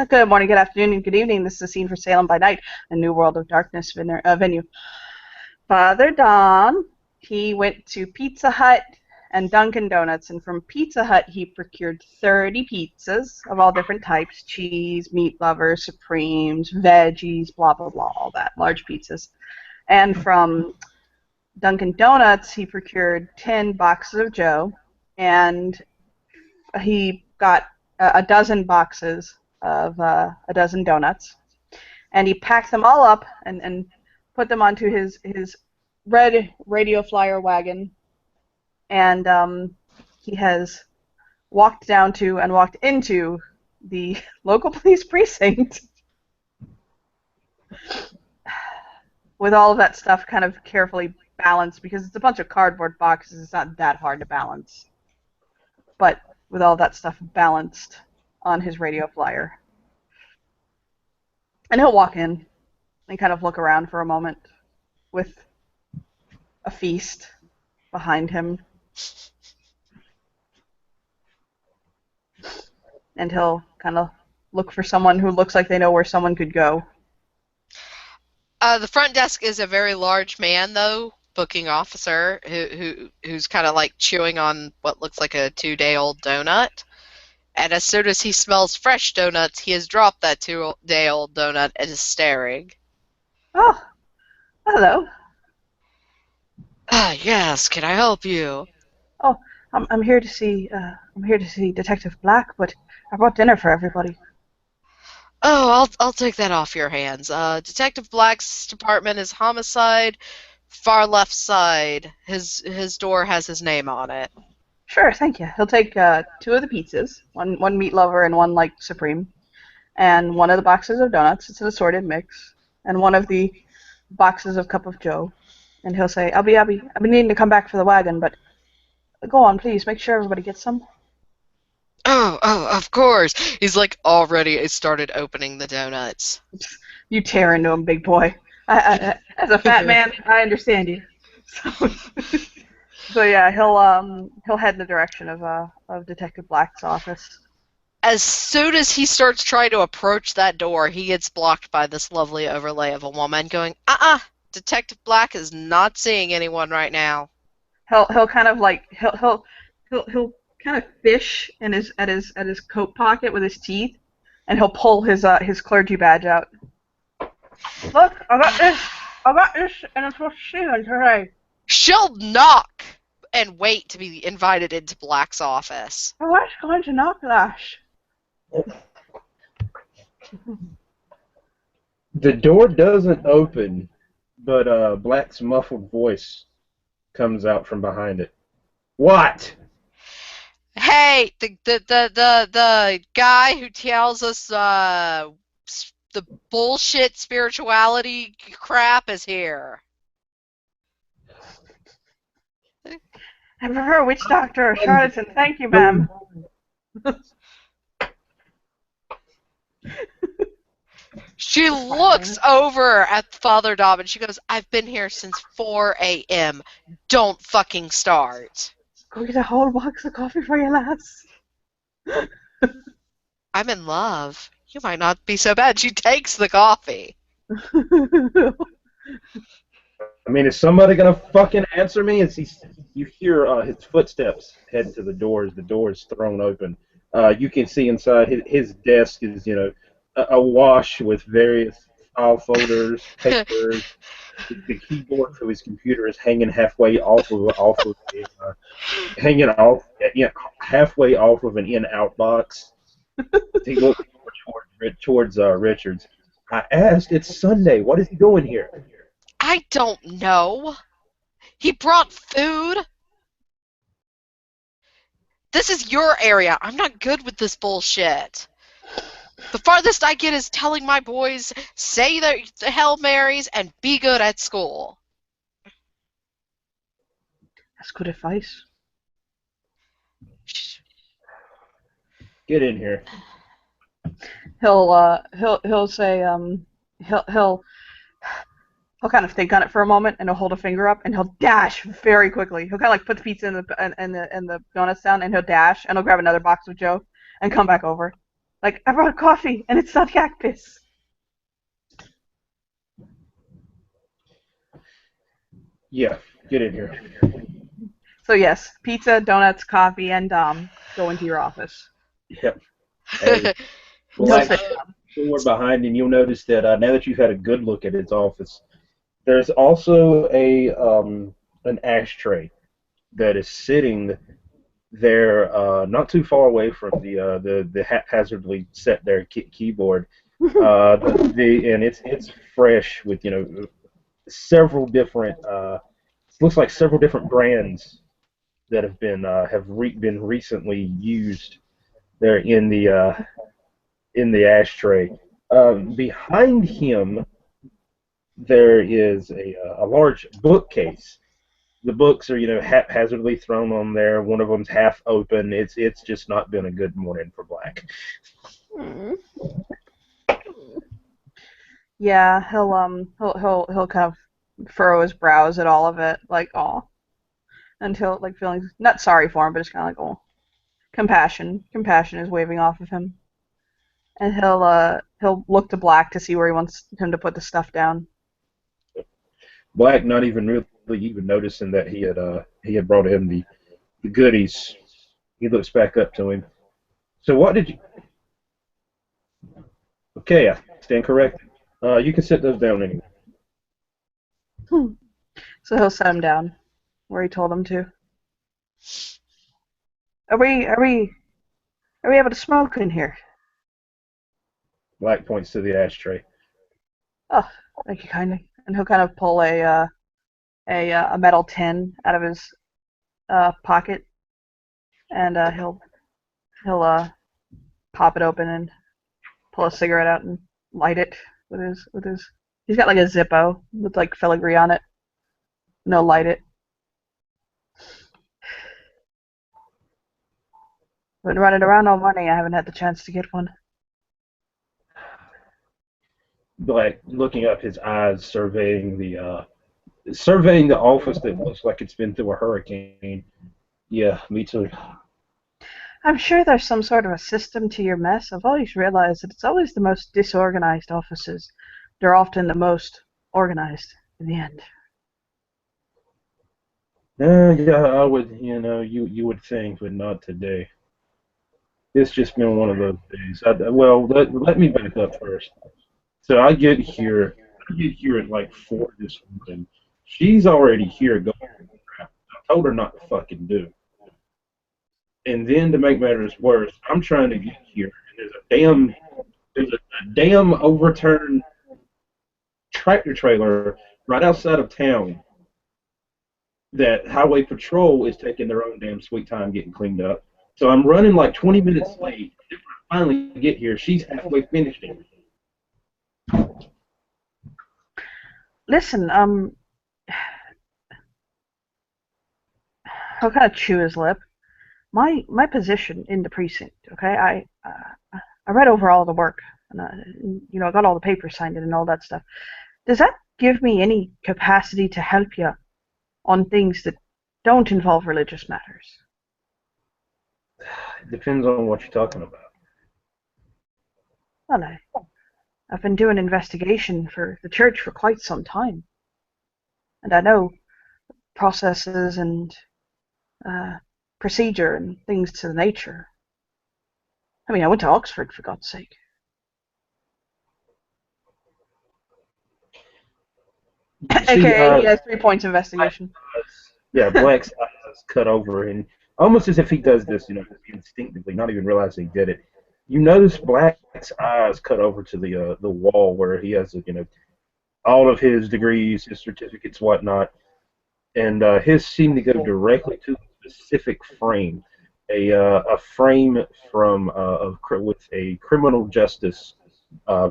Good morning, good afternoon, and good evening. This is a scene for Salem by Night, a New World of Darkness venue. Father Don, he went to Pizza Hut and Dunkin' Donuts, and from Pizza Hut he procured 30 pizzas of all different types, cheese, meat lovers, supremes, veggies, blah, blah, blah, all that, large pizzas. And from Dunkin' Donuts he procured 10 boxes of Joe, and he got a dozen boxes of a dozen donuts, and he packed them all up and put them onto his red radio flyer wagon, and he has walked down to and walked into the local police precinct with all of that stuff kind of carefully balanced, because it's a bunch of cardboard boxes. It's not that hard to balance, but with all that stuff balanced on his radio flyer. And he'll walk in and kind of look around for a moment with a feast behind him. And he'll kind of look for someone who looks like they know where someone could go. The front desk is a very large man, though, booking officer, who's kind of like chewing on what looks like a 2-day-old donut. And as soon as he smells fresh donuts, he has dropped that 2-day-old donut and is staring. Oh, hello. Yes, can I help you? Oh, I'm here to see Detective Black, but I brought dinner for everybody. Oh, I'll take that off your hands. Detective Black's department is homicide, far left side. His door has his name on it. Sure, thank you. He'll take 2 of the pizzas, one meat lover and one like supreme, and 1 of the boxes of donuts. It's an assorted mix, and 1 of the boxes of Cup of Joe. And he'll say, I've been needing to come back for the wagon, but go on, please. Make sure everybody gets some. Oh, of course. He's like already started opening the donuts. You tear into him, big boy. As a fat man, I understand you. So yeah, he'll head in the direction of Detective Black's office. As soon as he starts trying to approach that door, he gets blocked by this lovely overlay of a woman going, Detective Black is not seeing anyone right now. He'll kind of like he'll kind of fish in his coat pocket with his teeth, and he'll pull his clergy badge out. Look, I got this, and it's for Sheila today. She'll knock and wait to be invited into Black's office. Oh, let's go into knock lash. The door doesn't open, but Black's muffled voice comes out from behind it. What? Hey, the guy who tells us the bullshit spirituality crap is here. I prefer a witch doctor or charlatan. Thank you, ma'am. She looks over at Father Dobb and she goes, I've been here since 4 a.m. Don't fucking start. Go get a whole box of coffee for your lass. I'm in love. You might not be so bad. She takes the coffee. I mean, is somebody gonna fucking answer me? You hear his footsteps heading to the door as the door is thrown open. You can see inside his desk is, awash with various file folders, papers. The keyboard for his computer is hanging halfway off of hanging off, halfway off of an in-out box. He looks towards Richards. I asked, it's Sunday. What is he doing here? I don't know. He brought food. This is your area. I'm not good with this bullshit. The farthest I get is telling my boys, say the Hail Marys and be good at school. That's good advice. Get in here. He'll say he'll kind of think on it for a moment, and he'll hold a finger up, and he'll dash very quickly. He'll kind of like put the pizza and the donuts down, and he'll dash, and he'll grab another box of Joe, and come back over, Like, I brought coffee and it's not yak piss. Yeah, get in here. So yes, pizza, donuts, coffee, and go into your office. Yep. As He'll Black sit so down. door behind him, you'll notice that now that you've had a good look at its office, there's also a an ashtray that is sitting there, not too far away from the haphazardly set there keyboard. And it's fresh with several different looks like several different brands that been recently used there in the ashtray. Behind him there is a large bookcase. The books are haphazardly thrown on there. One of them's half open. It's just not been a good morning for Black. Hmm. Yeah, he'll kind of furrow his brows at all of it, like aw, until like feeling not sorry for him, but just kind of like oh, compassion is waving off of him, and he'll look to Black to see where he wants him to put the stuff down. Black not even really even noticing that he had brought him the goodies. He looks back up to him. So what did you? Okay, I stand corrected. You can set those down anyway. Hmm. So he'll set him down where he told him to. Are we are we are we able to smoke in here? Black points to the ashtray. Oh, thank you kindly. And he'll kind of pull a metal tin out of his pocket, and he'll pop it open and pull a cigarette out and light it with his. He's got like a Zippo with like filigree on it. And he'll light it. Been running around all morning. I haven't had the chance to get one. Black looking up, his eyes surveying the office that looks like it's been through a hurricane. Yeah, me too. I'm sure there's some sort of a system to your mess. I've always realized that it's always the most disorganized offices. They're often the most organized in the end. Yeah, I would, you would think, but not today. It's just been one of those days. Well, let me back up first. So I get here at like 4 this morning. She's already here going crap. I told her not to fucking do. And then to make matters worse, I'm trying to get here, and there's a damn overturned tractor trailer right outside of town that Highway Patrol is taking their own damn sweet time getting cleaned up. So I'm running like 20 minutes late. If I finally get here, she's halfway finished it. Listen, he'll kind of chew his lip. My position in the precinct, okay? I read over all the work, and I got all the papers signed in and all that stuff. Does that give me any capacity to help you on things that don't involve religious matters? It depends on what you're talking about. Well, I've been doing investigation for the church for quite some time, and I know processes and uh, procedure and things to the nature. I mean, I went to Oxford for God's sake. You see, AKA, he has 3 points investigation. yeah, Black's eyes cut over, and almost as if he does this, instinctively, not even realizing he did it. You notice Black's eyes cut over to the wall where he has, all of his degrees, his certificates, whatnot, and his seem to go directly to a specific frame, a frame from with a criminal justice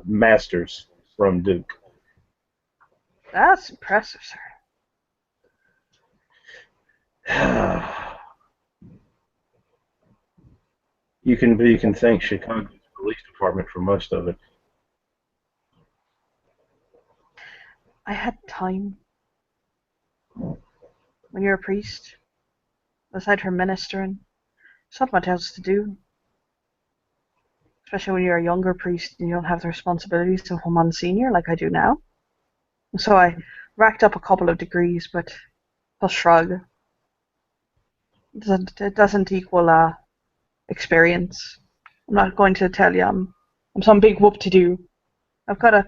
master's from Duke. That's impressive, sir. You can thank Chicago's police department for most of it. I had time when you're a priest, aside from ministering. There's not much else to do. especially when you're a younger priest and you don't have the responsibilities of a Monsignor like I do now. So I racked up a couple of degrees, but I'll shrug. It doesn't equal experience. I'm not going to tell you I'm some big whoop-to-do. I've got a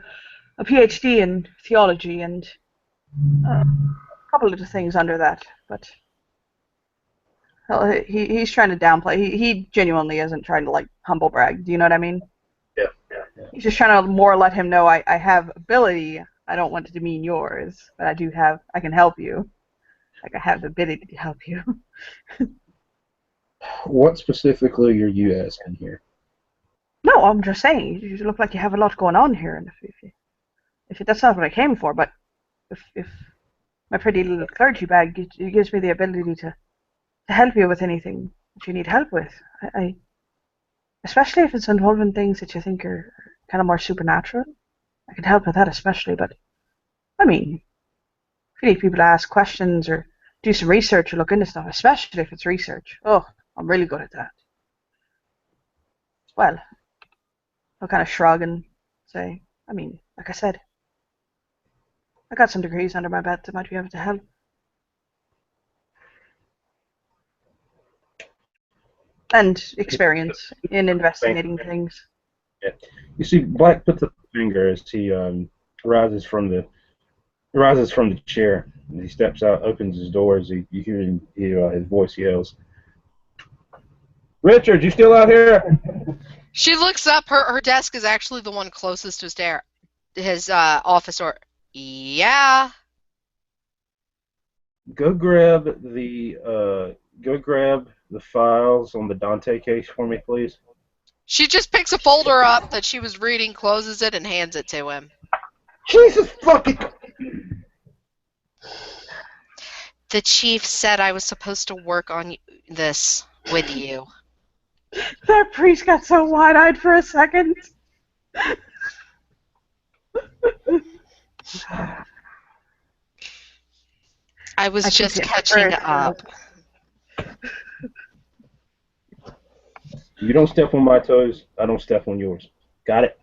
PhD in theology and a couple of things under that, but he's trying to downplay. He genuinely isn't trying to like humble brag. Do you know what I mean? Yeah. He's just trying to more let him know I have ability. I don't want to demean yours, but I can help you. Like I have the ability to help you. What specifically are you asking here? No, I'm just saying you look like you have a lot going on here, and if that's not what I came for, but if my pretty little clergy bag gives me the ability to help you with anything that you need help with, I especially if it's involving things that you think are kind of more supernatural, I can help with that especially. But I mean, if you need people to ask questions or do some research or look into stuff, especially if it's research, oh, I'm really good at that. Well, I'll kind of shrug and say, I mean, like I said, I got some degrees under my belt that might be able to help. And experience in investigating things. Yeah. You see, Black puts up a finger as he rises from the chair. And he steps out, opens his doors. You hear his voice yells, "Richard, you still out here?" She looks up. Her desk is actually the one closest to his office door. Yeah. Go grab the files on the Dante case for me, please. She just picks a folder up that she was reading, closes it, and hands it to him. Jesus fucking! The chief said I was supposed to work on this with you. That priest got so wide-eyed for a second. I was just catching up. You don't step on my toes, I don't step on yours. Got it?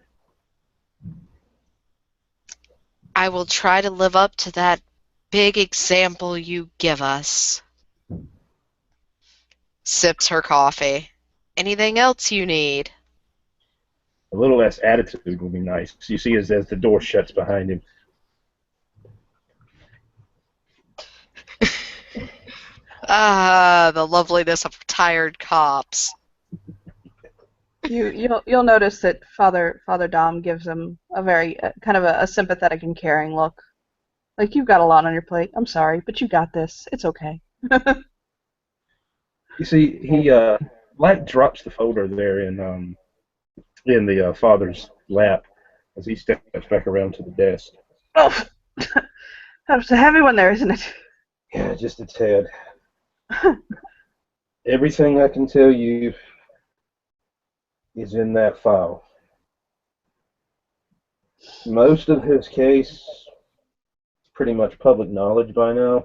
I will try to live up to that big example you give us. Sips her coffee. Anything else you need? A little less attitude would be nice. You see as the door shuts behind him. The loveliness of tired cops. You'll notice that Father Dom gives him a very kind of a sympathetic and caring look. Like, you've got a lot on your plate. I'm sorry, but you got this. It's okay. You see, Black drops the folder there in the father's lap as he steps back around to the desk. Oh, that's a heavy one there, isn't it? Yeah, just a tad. Everything I can tell you is in that file. Most of his case is pretty much public knowledge by now.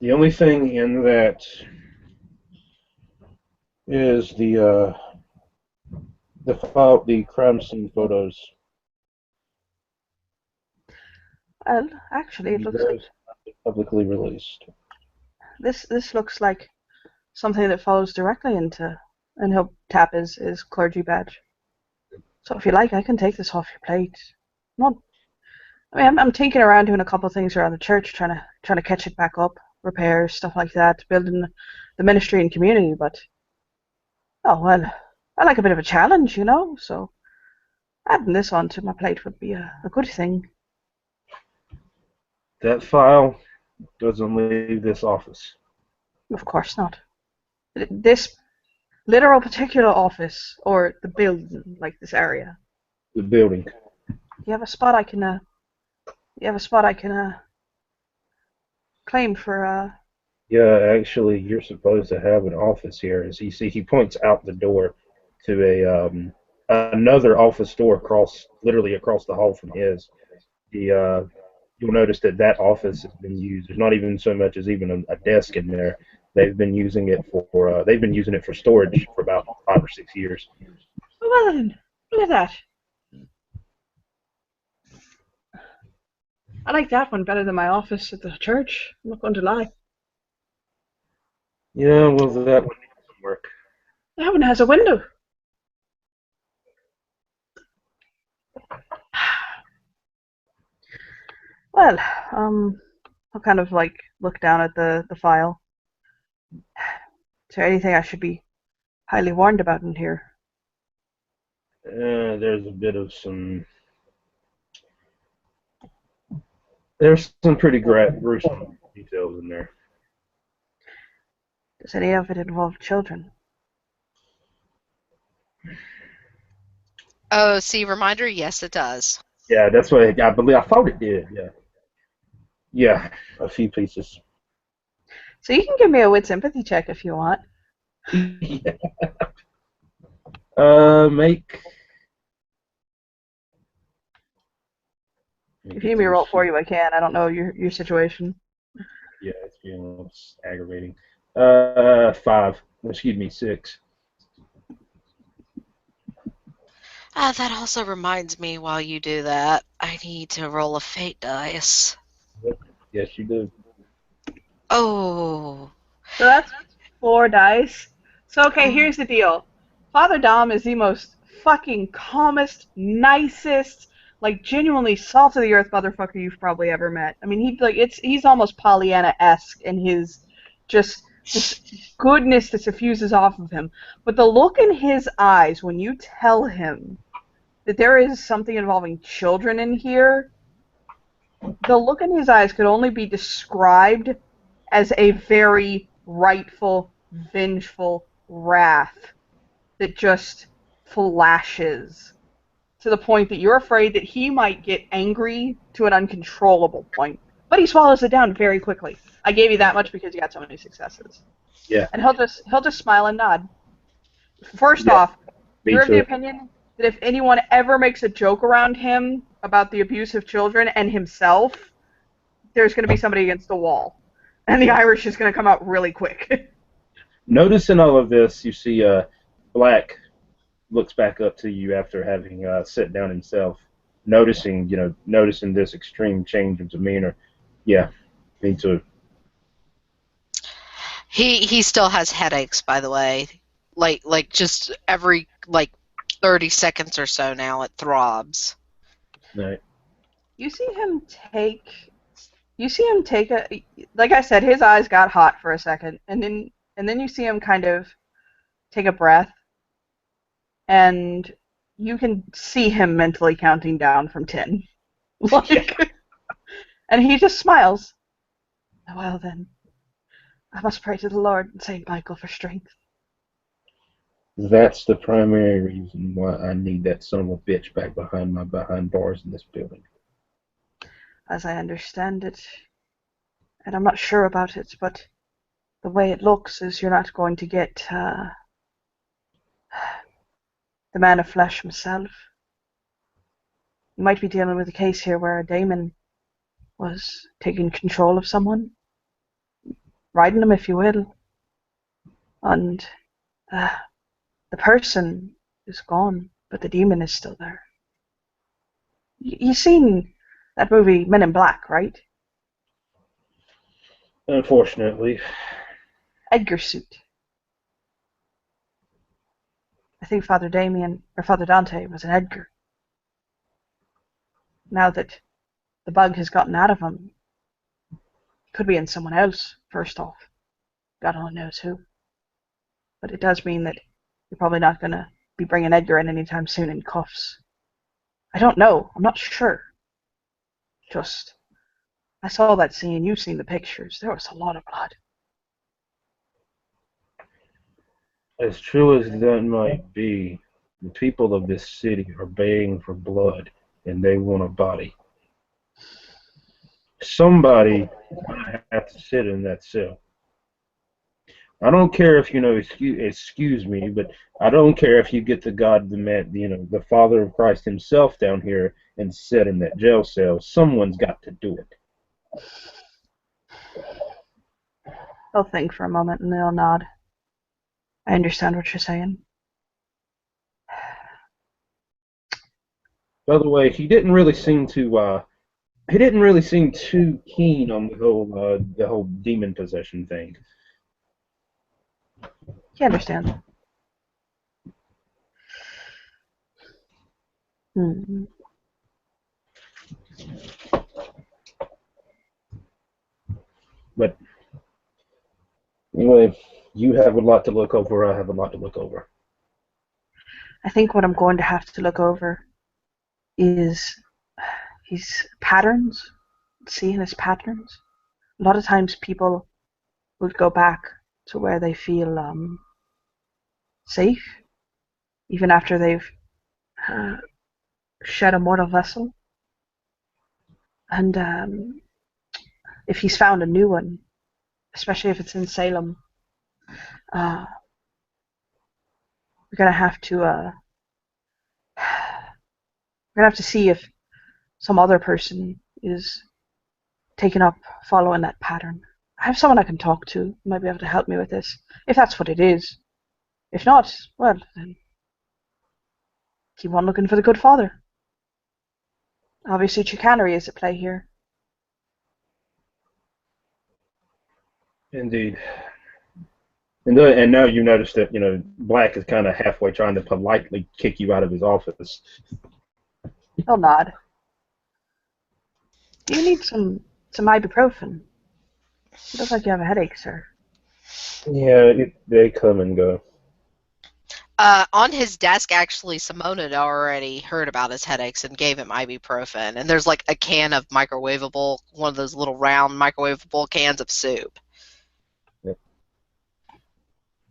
The only thing in that is the crime scene photos. Well, actually, it looks like Publicly released. this looks like something that follows directly into, and he'll tap his clergy badge. So if you like, I can take this off your plate. I'm tinkering around doing a couple of things around the church, trying to catch it back up, repairs, stuff like that, building the ministry and community. But oh well, I like a bit of a challenge, you know. So adding this onto my plate would be a good thing. That file doesn't leave this office. Of course not. This literal particular office or the building, like this area. The building. You have a spot I can. Claim for. Yeah, actually, you're supposed to have an office here. As you see, he points out the door to another office door literally across the hall from his. You'll notice that office has been used. There's not even so much as even a desk in there. They've been using it for storage for about 5 or 6 years. Oh, well then, look at that. I like that one better than my office at the church. I'm not going to lie. Yeah, well, that one needs some work. That one has a window. Well, I'll kind of like look down at the file. Is there anything I should be highly warned about in here? There's a bit of there's some pretty gruesome details in there. Does any of it involve children? Oh, see, reminder, yes, it does. Yeah, that's what I believe. I thought it did. Yeah, yeah, a few pieces. So you can give me a wit sympathy check if you want. Yeah. Make. If you need me to roll for you, I can. I don't know your situation. Yeah, it's being a little aggravating. 5. Excuse me, 6. That also reminds me, while you do that, I need to roll a fate dice. Yep. Yes, you do. Oh. So that's 4 dice. So okay, here's the deal. Father Dom is the most fucking calmest, nicest, like genuinely salt of the earth motherfucker you've probably ever met. I mean, he's almost Pollyanna-esque in his just this goodness that suffuses off of him. But the look in his eyes when you tell him that there is something involving children in here, the look in his eyes could only be described as a very rightful, vengeful wrath that just flashes to the point that you're afraid that he might get angry to an uncontrollable point. But he swallows it down very quickly. I gave you that much because you got so many successes. Yeah. And he'll just smile and nod. First Yeah. off, Me you're of the too. opinion that if anyone ever makes a joke around him about the abuse of children and himself, there's going to be somebody against the wall. And the Irish is going to come out really quick. Noticing all of this, you see Black looks back up to you after having sat down himself, noticing this extreme change of demeanor. Yeah, me too. He still has headaches, by the way. Like just every 30 seconds or so now it throbs. Right. You see him take you see him take a like I said, his eyes got hot for a second, and then you see him kind of take a breath, and you can see him mentally counting down from 10. Like, and he just smiles. Well then, I must pray to the Lord and Saint Michael for strength. That's the primary reason why I need that son of a bitch back behind bars in this building. As I understand it, and I'm not sure about it, but the way it looks is you're not going to get the man of flesh himself. You might be dealing with a case here where a daemon was taking control of someone, riding them, if you will, and uh, the person is gone, but the demon is still there. You've seen that movie Men in Black, right? Unfortunately, Edgar suit. I think Father Damien or Father Dante was an Edgar. Now that the bug has gotten out of him, it could be in someone else, first off. God only knows who. But it does mean that you're probably not going to be bringing Edgar in anytime soon in cuffs. I don't know. I'm not sure. Just, I saw that scene. You've seen the pictures. There was a lot of blood. as true as that might be, the people of this city are baying for blood, and they want a body. Somebody has to sit in that cell. I don't care if excuse me, but I don't care if you get the God, the man, the Father of Christ Himself down here and sit in that jail cell. Someone's got to do it. They'll think for a moment and they'll nod. I understand what you're saying. By the way, he didn't really seem too keen on the whole demon possession thing. He understands. Hmm. But anyway, you have a lot to look over. I have a lot to look over. I think what I'm going to have to look over is his patterns, seeing his patterns. A lot of times people will go back to where they feel safe, even after they've uh, shed a mortal vessel. And if he's found a new one, especially if it's in Salem, we're gonna have to see if some other person is taken up following that pattern. I have someone I can talk to who might be able to help me with this, if that's what it is. If not, well, then keep on looking for the good father. Obviously, chicanery is at play here. Indeed. And now you notice that Black is kind of halfway trying to politely kick you out of his office. He'll nod. Do you need some ibuprofen? It looks like you have a headache, sir. Yeah, they come and go. On his desk, actually, Simone had already heard about his headaches and gave him ibuprofen. And there's like a can of microwavable, one of those little round microwavable cans of soup. Yep.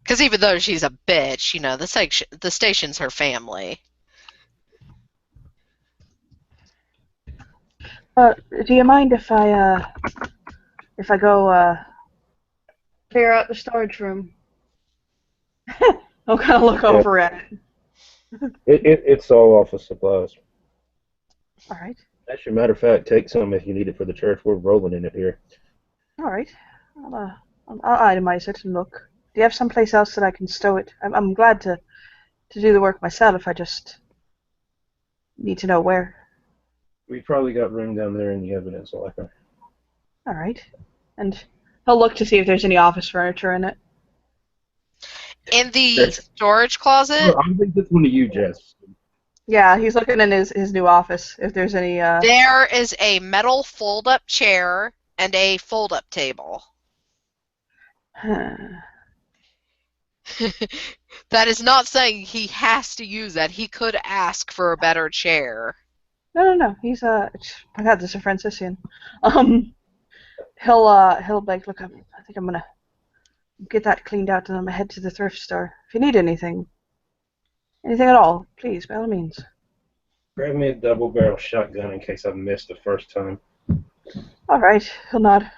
Because even though she's a bitch, the station's her family. Do you mind if I go clear out the storage room? I'll kind of look over at it. It's all office supplies. All right. As a matter of fact, take some if you need it for the church. We're rolling in it here. All right. I'll itemize it and look. Do you have someplace else that I can stow it? I'm glad to do the work myself. I just need to know where. We probably got room down there in the evidence locker. All right. And he'll look to see if there's any office furniture in it. In the storage closet? I think this one to you, Jess. Yeah, he's looking in his new office if there's any. There is a metal fold-up chair and a fold-up table. That is not saying he has to use that. He could ask for a better chair. No. He's my God, this is a Franciscan. He'll like look. I think I'm gonna get that cleaned out and I'm gonna head to the thrift store. If you need anything at all, please, by all means. Grab me a double-barrel shotgun in case I missed the first time. All right, he'll nod.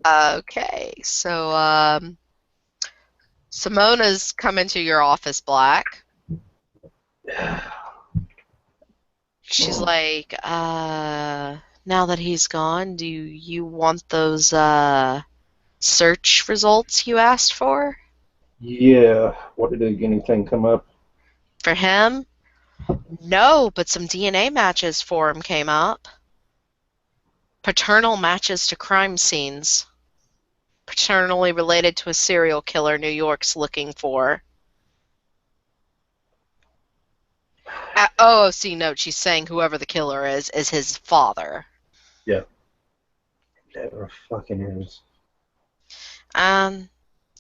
Okay, so Simona's come into your office, Black. She's like, now that he's gone, do you want those search results you asked for? Yeah. What did anything come up? For him? No, but some DNA matches for him came up. Paternal matches to crime scenes. Paternally related to a serial killer New York's looking for. OOC note, she's saying whoever the killer is his father. Yeah. Never fucking is. Can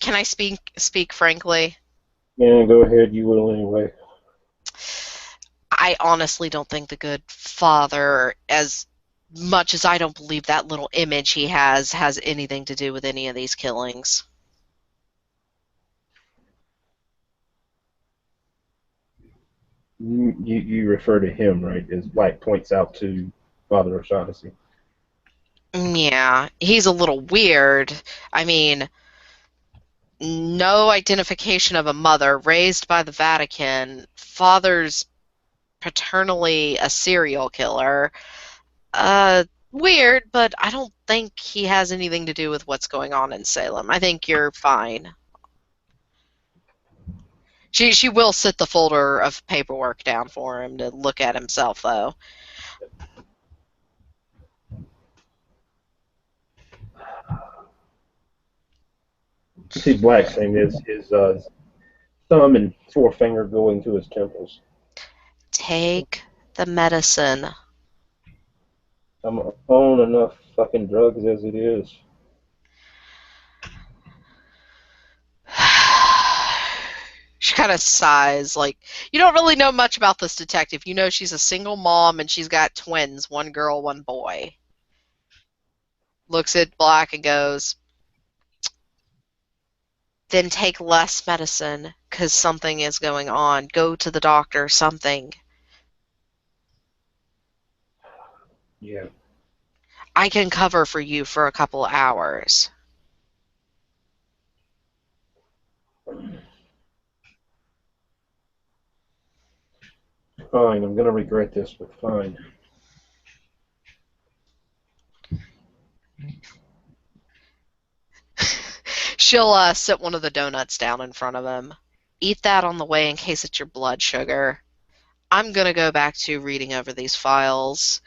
I speak frankly? Yeah, go ahead. You will anyway. I honestly don't think the good father, as much as I don't believe that little image he has anything to do with any of these killings. You refer to him, right? As Black points out to Father O'Shaughnessy. Yeah, he's a little weird. I mean, no identification of a mother, raised by the Vatican, father's paternally a serial killer. Weird, but I don't think he has anything to do with what's going on in Salem. I think you're fine. She will sit the folder of paperwork down for him to look at himself, though. You see Black seeing his thumb and forefinger going to his temples. Take the medicine. I'm on enough fucking drugs as it is. She kind of sighs, like, you don't really know much about this detective. You know she's a single mom and she's got twins, one girl, one boy. Looks at Black and goes, then take less medicine, because something is going on. Go to the doctor, something. Yeah. I can cover for you for a couple hours. Fine, I'm gonna regret this, but fine. She'll sit one of the donuts down in front of him. Eat that on the way in case it's your blood sugar. I'm gonna go back to reading over these files.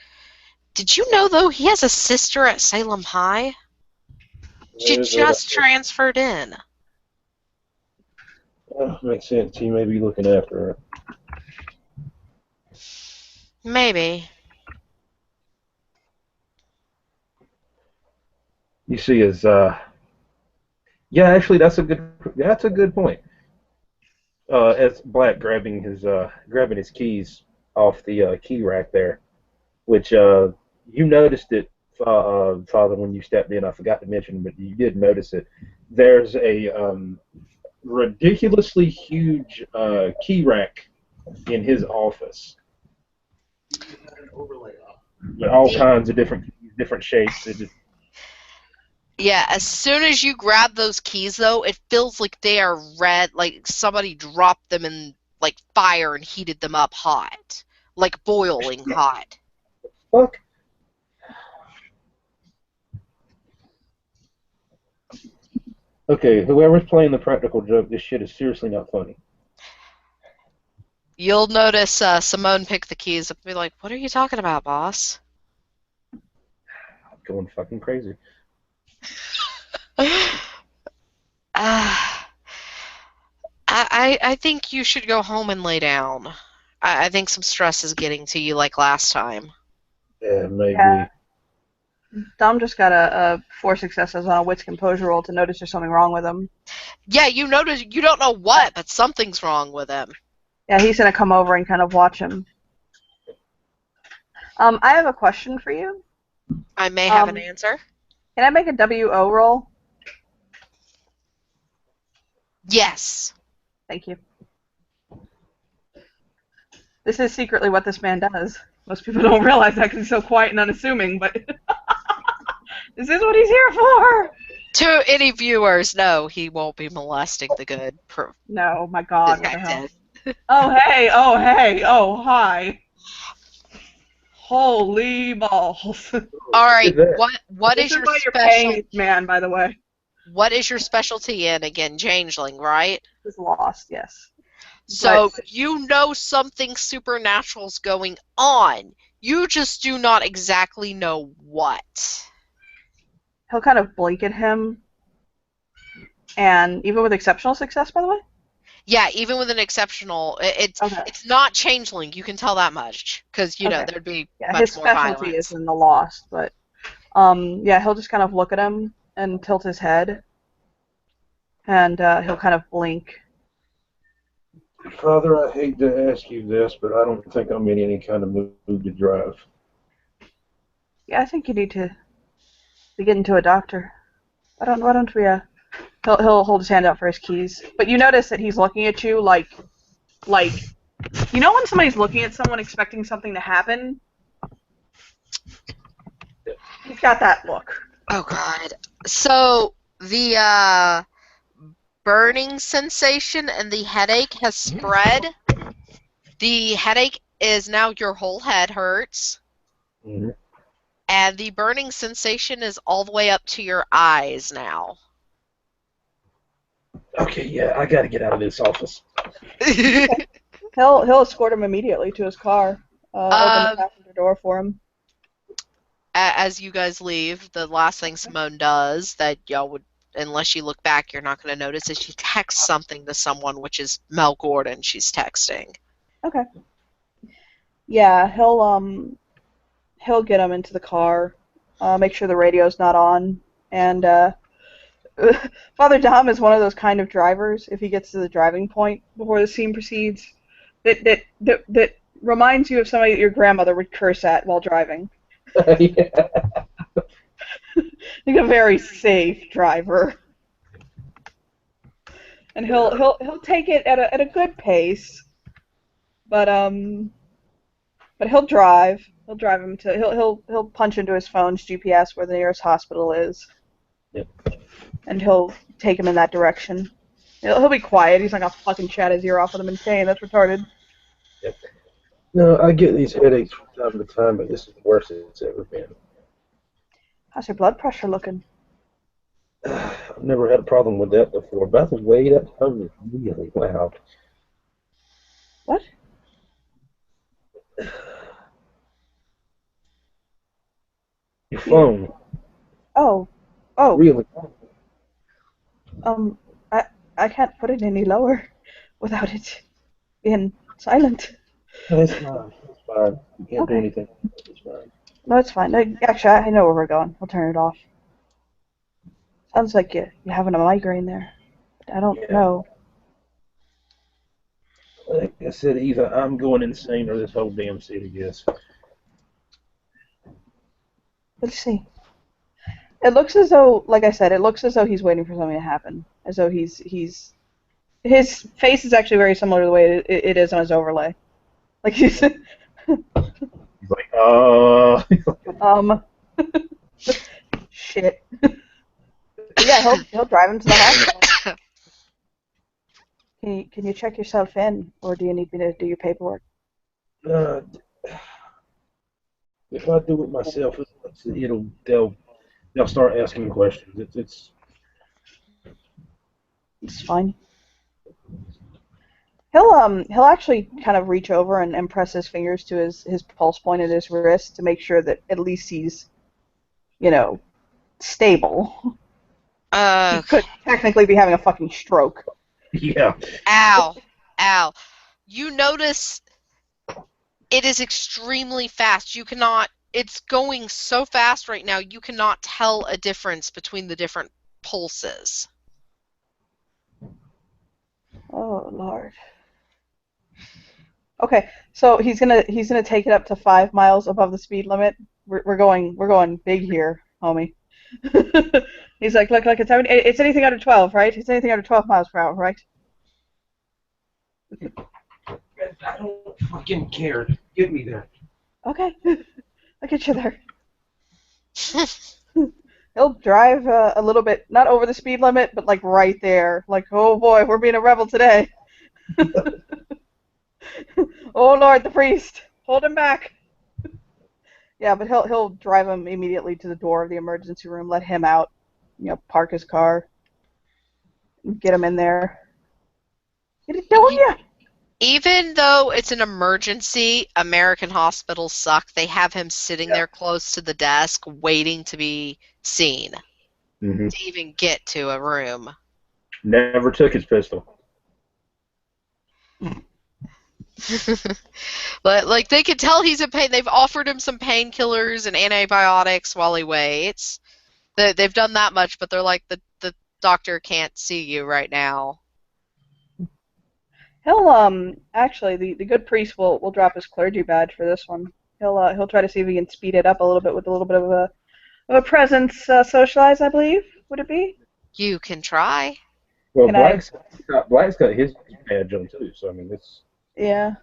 Did you know, though, he has a sister at Salem High? She There's that. just transferred in. Makes sense. He may be looking after her. Maybe. You see his yeah, actually that's a good point. As Black grabbing his keys off the key rack there, which you noticed it, Father, when you stepped in. I forgot to mention, but you did notice it. There's a ridiculously huge key rack in his office with all kinds of different shapes. It just, Yeah, as soon as you grab those keys, though, it feels like they are red, like somebody dropped them in like fire and heated them up hot, like boiling hot. fuck. Okay, whoever's playing the practical joke, this shit is seriously not funny. You'll notice Simone pick the keys up and be like, "What are you talking about, boss?" I'm going fucking crazy. I think you should go home and lay down. I think some stress is getting to you like last time. Yeah, maybe. Yeah. Dom just got a 4 successes on a wits composure roll to notice there's something wrong with him. Yeah, you notice, you don't know what, but something's wrong with him. Yeah, he's gonna come over and kind of watch him. I have a question for you. I may have an answer. Can I make a WO roll? Yes. Thank you. This is secretly what this man does. Most people don't realize that because he's so quiet and unassuming, but this is what he's here for. To any viewers, no, he won't be molesting the good No, my God, what the hell? detective. Oh, hey, oh, hi. Holy balls. All right, Look at that. what This is is your why you're paying special? this man, by the way. What is your specialty in again? Changeling, right? He's lost, yes. So But you know something supernatural's going on. You just do not exactly know what. he'll kind of blink at him, and even with exceptional success, by the way. Yeah, even with an exceptional, Okay. it's not changeling. You can tell that much because Okay. there'd be Yeah, much his more specialty violence. is in the lost, but yeah, he'll just kind of look at him and tilt his head, and he'll kind of blink. Father, I hate to ask you this, but I don't think I'm in any kind of mood to drive. Yeah, I think you need to be getting to a doctor. Why don't we he'll hold his hand out for his keys. But you notice that he's looking at you like you know when somebody's looking at someone expecting something to happen? He's got that look. Oh God. So the burning sensation and the headache has spread. The headache is now your whole head hurts, Mm-hmm. And the burning sensation is all the way up to your eyes now. Okay, yeah, I got to get out of this office. He'll escort him immediately to his car. Open the Um, passenger door for him. as you guys leave, the last thing Simone does that y'all would, unless you look back, you're not going to notice is she texts something to someone, which is Mel Gordon she's texting. Okay. Yeah, he'll get him into the car. Make sure the radio's not on, and Father Dom is one of those kind of drivers. If he gets to the driving point before the scene proceeds, that reminds you of somebody that your grandmother would curse at while driving. Yeah. Like a very safe driver, and he'll take it at a good pace, but he'll drive. He'll drive him to he'll punch into his phone's GPS where the nearest hospital is, Yep. and he'll take him in that direction. He'll be quiet. He's not gonna fucking chat his ear off with him in pain. That's retarded. Yep. No, I get these headaches from time to time, but this is the worst it's ever been. How's your blood pressure looking? I've never had a problem with that before. By the way, that phone is really loud. What? Your phone, Oh, oh. really loud. Um, I I can't put it any lower without it being silent. No, it's fine. It's fine. You can't do Okay. anything. It's fine. No, it's fine. Actually, I know where we're going. I'll turn it off. Sounds like you're having a migraine there. I don't Yeah. know. Like I said, either I'm going insane or this whole damn city is. Let's see. It looks as though, like I said, it looks as though he's waiting for something to happen. As though he's his face is actually very similar to the way it is on his overlay. Like he's He's like, um shit. But yeah, he'll drive him to the hospital. Can you check yourself in, or do you need me to do your paperwork? uh, if I do it myself, they'll start asking questions. It's fine. He'll actually kind of reach over and press his fingers to his pulse point at his wrist to make sure that at least he's, stable. He Uh, could technically be having a fucking stroke. Yeah. ow, ow. You notice it is extremely fast. You cannot, it's going so fast right now, you cannot tell a difference between the different pulses. Oh Lord. Okay, so he's gonna take it up to 5 miles above the speed limit. We're going big here, homie. He's like, look, it's anything under 12, right? It's anything under 12 miles per hour, right? I don't fucking care. Get me there. Okay, I'll get you there. He'll drive a little bit, not over the speed limit, but like right there. Like, oh boy, we're being a rebel today. Oh Lord, the priest, hold him back. Yeah, but he'll drive him immediately to the door of the emergency room, let him out, park his car, get him in there. Get it done, ya? Even though it's an emergency, American hospitals suck. They have him sitting Yeah. there close to the desk waiting to be seen, Mm-hmm. to even get to a room. Never took his pistol. But like they can tell he's in pain. They've offered him some painkillers and antibiotics while he waits. They've done that much, but they're like the doctor can't see you right now. He'll actually the good priest will drop his clergy badge for this one. He'll try to see if he can speed it up a little bit with a little bit of a presence socialize, I believe. Would it be? You can try. Well, Can I? Black's got his badge on too. So I mean, it's Yeah.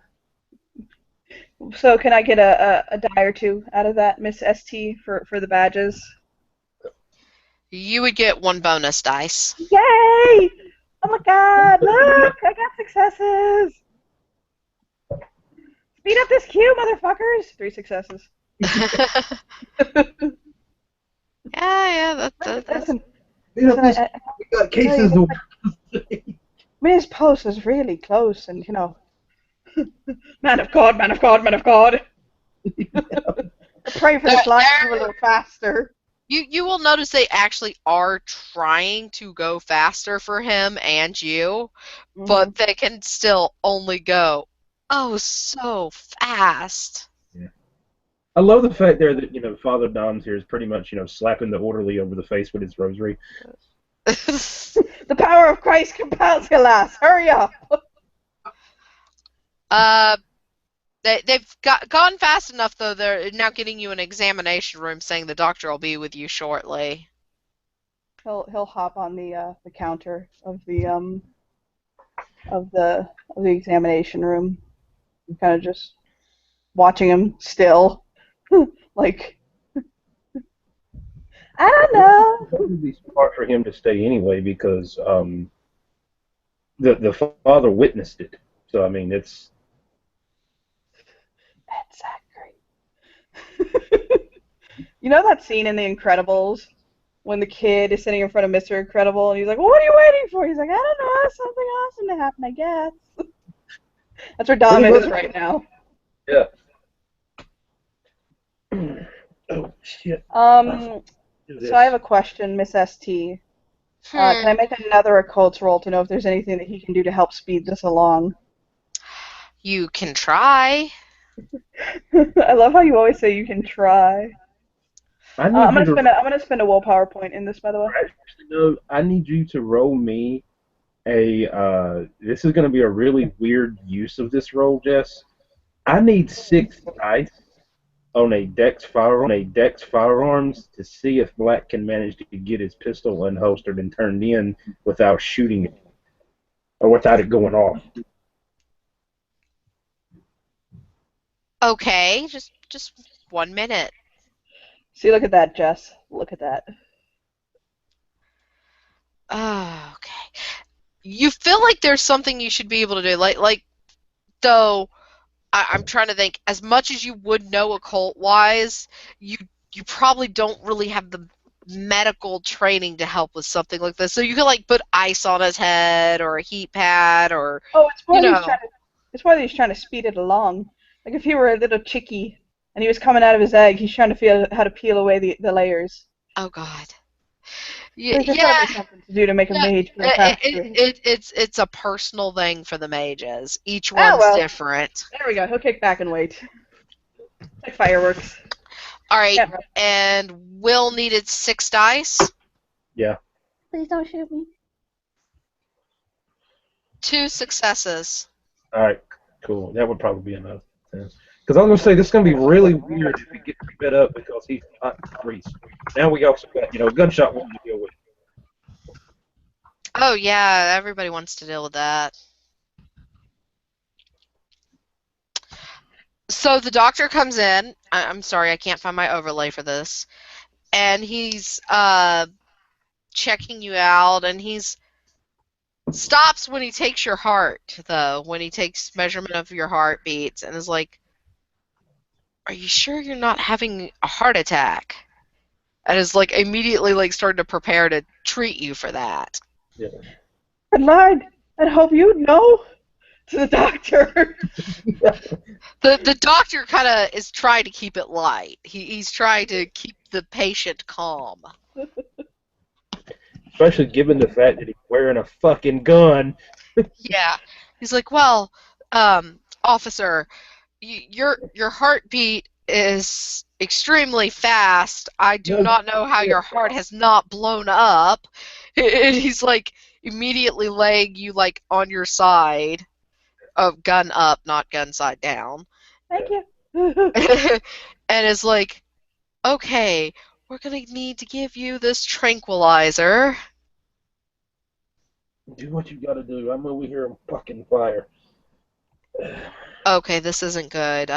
So can I get a die or two out of that, Miss ST, for the badges? You would get one bonus dice. Yay! Oh my God! Look, I got successes. Speed up this queue, motherfuckers! 3 successes. Yeah, that's Listen, Listen, listen, we got I tell you, cases of. his pulse is really close, and man of God, man of God, man of God. Pray for there, this line to move a there little faster. you will notice they actually are trying to go faster for him and you, Hmm. but they can still only go oh so fast. Yeah. I love the fact there that Father Dom's here is pretty much slapping the orderly over the face with his rosary. The power of Christ compels you, lass. Hurry up. uh they've gone fast enough though. They're now getting you an examination room, saying the doctor will be with you shortly. He'll hop on the counter of the examination room. I'm kind of just watching him still, like I don't Well, know. it would be smart for him to stay anyway because the father witnessed it. So I mean, it's That's Zachary. You know that scene in The Incredibles when the kid is sitting in front of Mr. Incredible and he's like, well, "What are you waiting for?" He's like, "I don't know, something awesome to happen, I guess." That's where Dom pretty is much. right now. Yeah. Oh shit! Um, Do so I have this. a question, Miss ST. Can I Hmm. make another occult roll to know if there's anything that he can do to help speed this along? You can try. I love how you always say you can try. I I'm need you gonna to spend I'm gonna spend a willpower point in this, by the way. actually no. I need you to roll me a. This is going to be a really weird use of this roll, Jess. I need 6 dice on a Dex firearms to see if Black can manage to get his pistol unholstered and turned in without shooting it or without it going off. Okay, just 1 minute. See, look at that, Jess. Look at that. Oh, okay. You feel like there's something you should be able to do, like though I'm trying to think. As much as you would know occult wise, you you probably don't really have the medical training to help with something like this. So you could like put ice on his head or a heat pad or Oh, it's you more that he's know. trying to. It's more that he's trying to speed it along. Like if he were a little chickie and he was coming out of his egg, he's trying to feel how to peel away the layers. Oh God. There's just got to Yeah. be something to do to make a Yeah. mage feel faster. It's a personal thing for the mages. Each Ah, one's well. different. There we go. He'll kick back and wait. Like fireworks. All right, Yeah. and Will needed 6 dice. Yeah. Please don't shoot me. 2 successes. All right. Cool. That would probably be enough. Because I was gonna say this is gonna be really weird if we get sped up because he's not increased. Now we also got a gunshot wound to deal with. Oh yeah, everybody wants to deal with that. So the doctor comes in. I'm sorry, I can't find my overlay for this. And he's checking you out, and he's stops when he takes your heart, though, when he takes measurement of your heartbeats, and is like, "Are you sure you're not having a heart attack?" And is like immediately like starting to prepare to treat you for that. Yeah. Good Lord, I hope you know to the doctor. The doctor kind of is trying to keep it light. He's trying to keep the patient calm. Especially given the fact that he's wearing a fucking gun. Yeah, he's like, well, officer, your heartbeat is extremely fast. I do No not know how your shit. heart has not blown up. And he's like immediately laying you like on your side, gun up, not gun side down, Thank you. and is like, okay, we're gonna need to give you this tranquilizer. Do what you gotta do. I'm over here on fucking fire. Okay, this isn't good.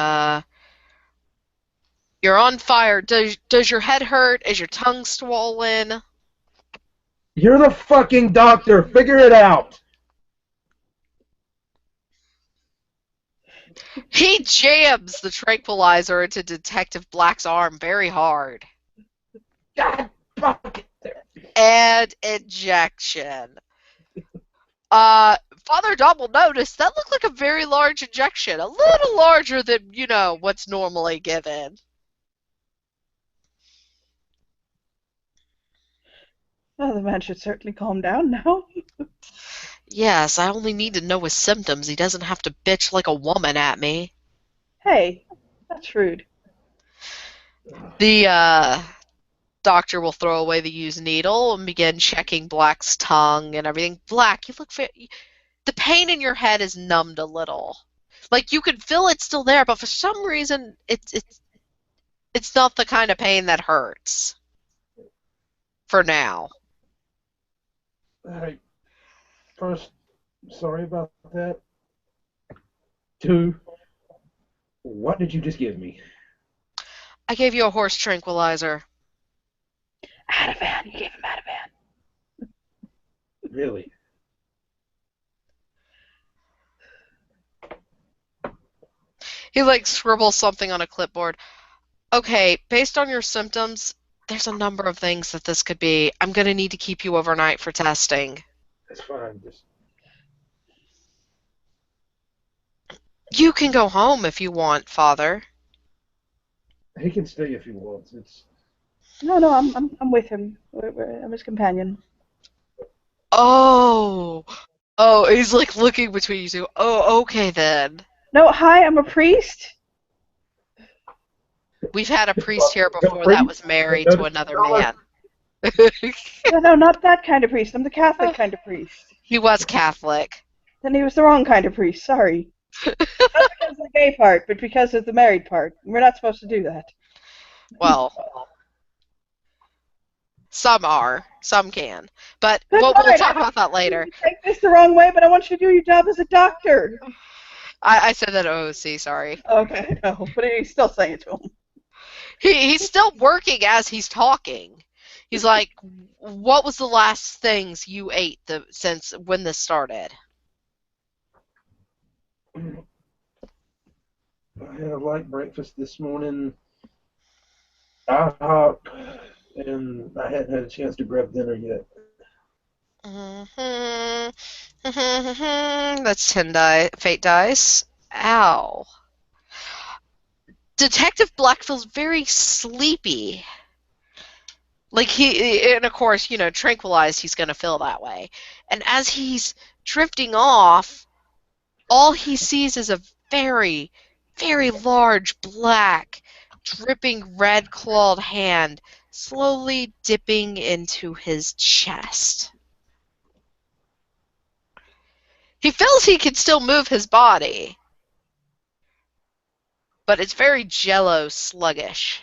You're on fire. Does your head hurt? Is your tongue swollen? You're the fucking doctor. Figure it out. He jams the tranquilizer into Detective Black's arm very hard. God, fuck it. And injection. Father Dom will notice that looked like a very large injection, a little larger than, what's normally given. Oh, the man should certainly calm down now. Yes, I only need to know his symptoms. He doesn't have to bitch like a woman at me. Hey, that's rude. The doctor will throw away the used needle and begin checking Black's tongue and everything. Black, you look the pain in your head is numbed a little. Like you can feel it's still there, but for some reason it's not the kind of pain that hurts. For now. Alright. First, sorry about that. 2, what did you just give me? I gave you a horse tranquilizer. Ativan, you gave him Ativan. Really? He scribbles something on a clipboard. Okay, based on your symptoms, there's a number of things that this could be. I'm gonna need to keep you overnight for testing. That's fine. You can go home if you want, Father. He can stay if he wants. No, I'm with him. I'm his companion. Oh, he's looking between you two. Oh, okay then. No, hi, I'm a priest. We've had a priest here before that was married to another man. No, not that kind of priest. I'm the Catholic kind of priest. He was Catholic. Then he was the wrong kind of priest. Sorry. Not because of the gay part, but because of the married part. We're not supposed to do that. Well, some are. Some can. But That's we'll fine. talk about that later. You take this the wrong way, but I want you to do your job as a doctor. I said that OC, sorry. Okay, no, but he's still saying it to him. He's still working as he's talking. He's like, what was the last things you ate since when this started? I had a light breakfast this morning. IHOP, and I hadn't had a chance to grab dinner yet. That's 10 fate dice. Ow. Detective Black feels very sleepy. And of course, tranquilized, he's going to feel that way. And as he's drifting off, all he sees is a very, very large, black, dripping red clawed hand slowly dipping into his chest. He feels he can still move his body, but it's very jello sluggish.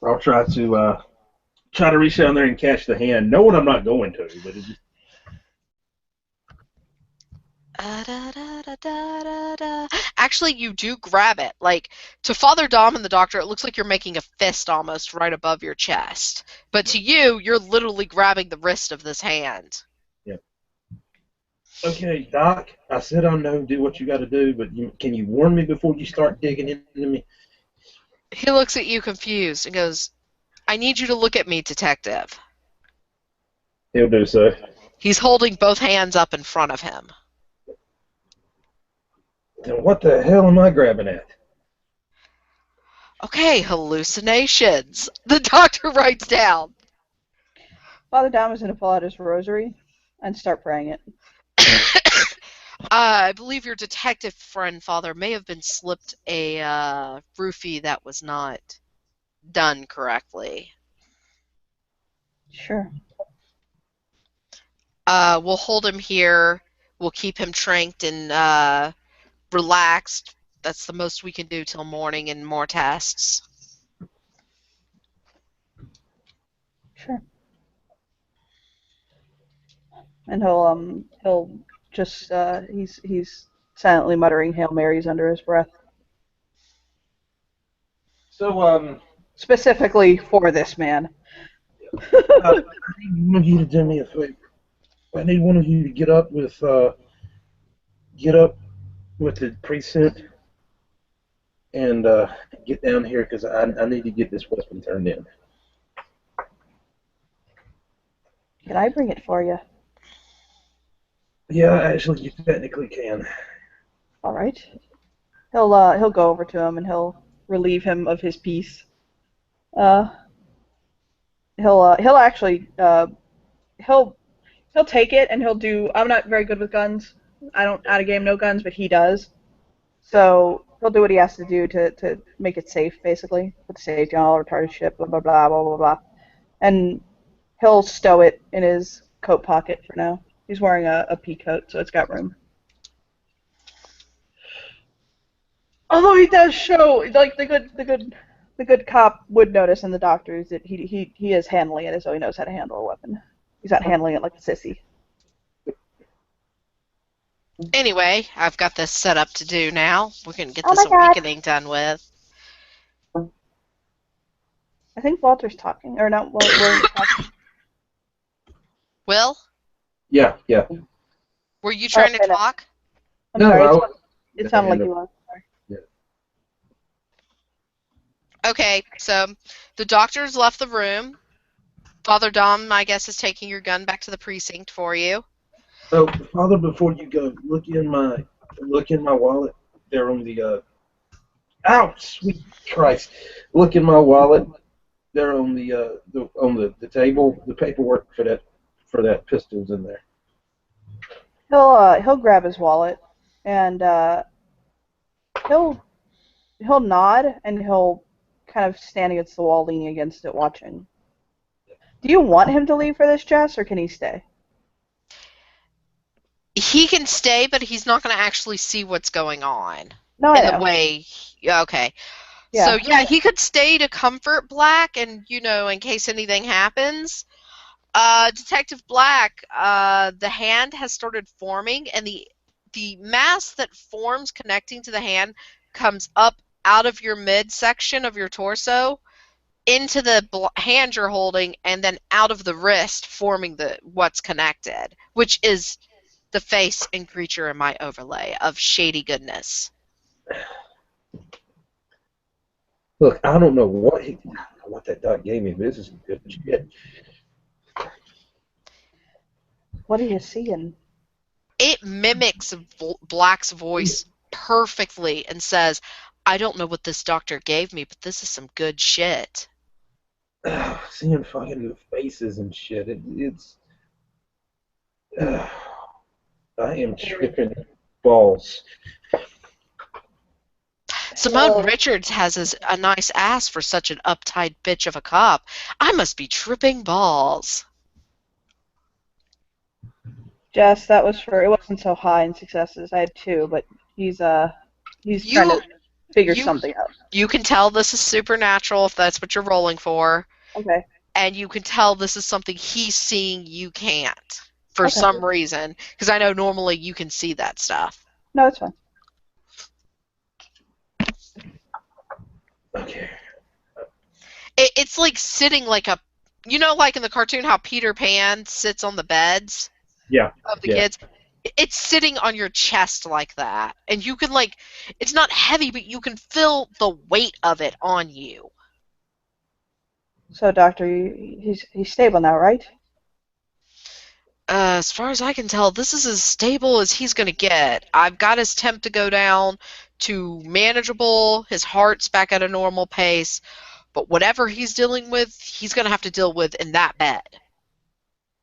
I'll try to reach down there and catch the hand, knowing I'm not going to, but it just... Actually, you do grab it. To Father Dom and the doctor, it looks like you're making a fist almost right above your chest. But to you, you're literally grabbing the wrist of this hand. Yeah. Okay, Doc, I said I know do what you got to do, but can you warn me before you start digging into me? He looks at you confused and goes, I need you to look at me, detective. He'll do so. He's holding both hands up in front of him. Then what the hell am I grabbing at? Okay, hallucinations. The doctor writes down. Father Dom is going to pull out his rosary and start praying it. I believe your detective friend, Father, may have been slipped a roofie that was not done correctly. Sure. We'll hold him here. We'll keep him tranked and relaxed. That's the most we can do till morning and more tests. Sure. And he'll just he's silently muttering Hail Marys under his breath. So Specifically for this man. I need one of you to do me a favor. I need one of you to get up with get up with the precinct and get down here because I need to get this weapon turned in. Can I bring it for you? Yeah, actually, you technically can. All right. He'll go over to him and he'll relieve him of his piece. Uh, he'll actually he'll he'll take it and he'll do. I'm not very good with guns. I don't out of game no guns, but he does. So he'll do what he has to do to make it safe, basically. Put safety on all retarded shit, blah blah blah blah blah blah. And he'll stow it in his coat pocket for now. He's wearing a pea coat, so it's got room. Although he does show like the good cop would notice in the doctors that he is handling it as though he knows how to handle a weapon. He's not handling it like a sissy. Anyway, I've got this set up to do now. We're going to get Oh this my god. awakening done with. I think Walter's talking, or not William's talking. Will, Yeah, yeah. were you trying to Okay, no. talk? I'm No, sorry, I it sounded like you were. Sorry. Okay, so the doctor's left the room. Father Dom, I guess, is taking your gun back to the precinct for you. Oh, Father, before you go, look in my wallet. There on the Ow, sweet Christ! Look in my wallet. There on the table. The paperwork for that pistol's in there. He'll grab his wallet and he'll he'll nod and he'll kind of stand against the wall, leaning against it, watching. Do you want him to leave for this, Jess, or can he stay? He can stay, but he's not going to actually see what's going on No, I in the know. way. Okay. Yeah. So, yeah, he could stay to comfort Black and, in case anything happens. Detective Black, the hand has started forming, and the mass that forms connecting to the hand comes up out of your midsection of your torso into the hand you're holding, and then out of the wrist, forming what's connected, which is the face and creature in my overlay of shady goodness. Look, I don't know what that doc gave me. This is good shit. What are you seeing? It mimics Black's voice perfectly and says, I don't know what this doctor gave me, but this is some good shit. Seeing fucking faces and shit. It's. I am tripping balls. Simone Richards has a nice ass for such an uptight bitch of a cop. I must be tripping balls. Jess, that was it wasn't so high in successes. I had 2, but he's trying to figure something out. You can tell this is supernatural if that's what you're rolling for. Okay. And you can tell this is something he's seeing you can't for Okay. some reason. Because I know normally you can see that stuff. No, it's fine. Okay. It's like sitting like like in the cartoon how Peter Pan sits on the beds of the kids? It's sitting on your chest like that. And you can it's not heavy, but you can feel the weight of it on you. So, Doctor, he's stable now, right? As far as I can tell, this is as stable as he's going to get. I've got his temp to go down to manageable. His heart's back at a normal pace. But whatever he's dealing with, he's going to have to deal with in that bed.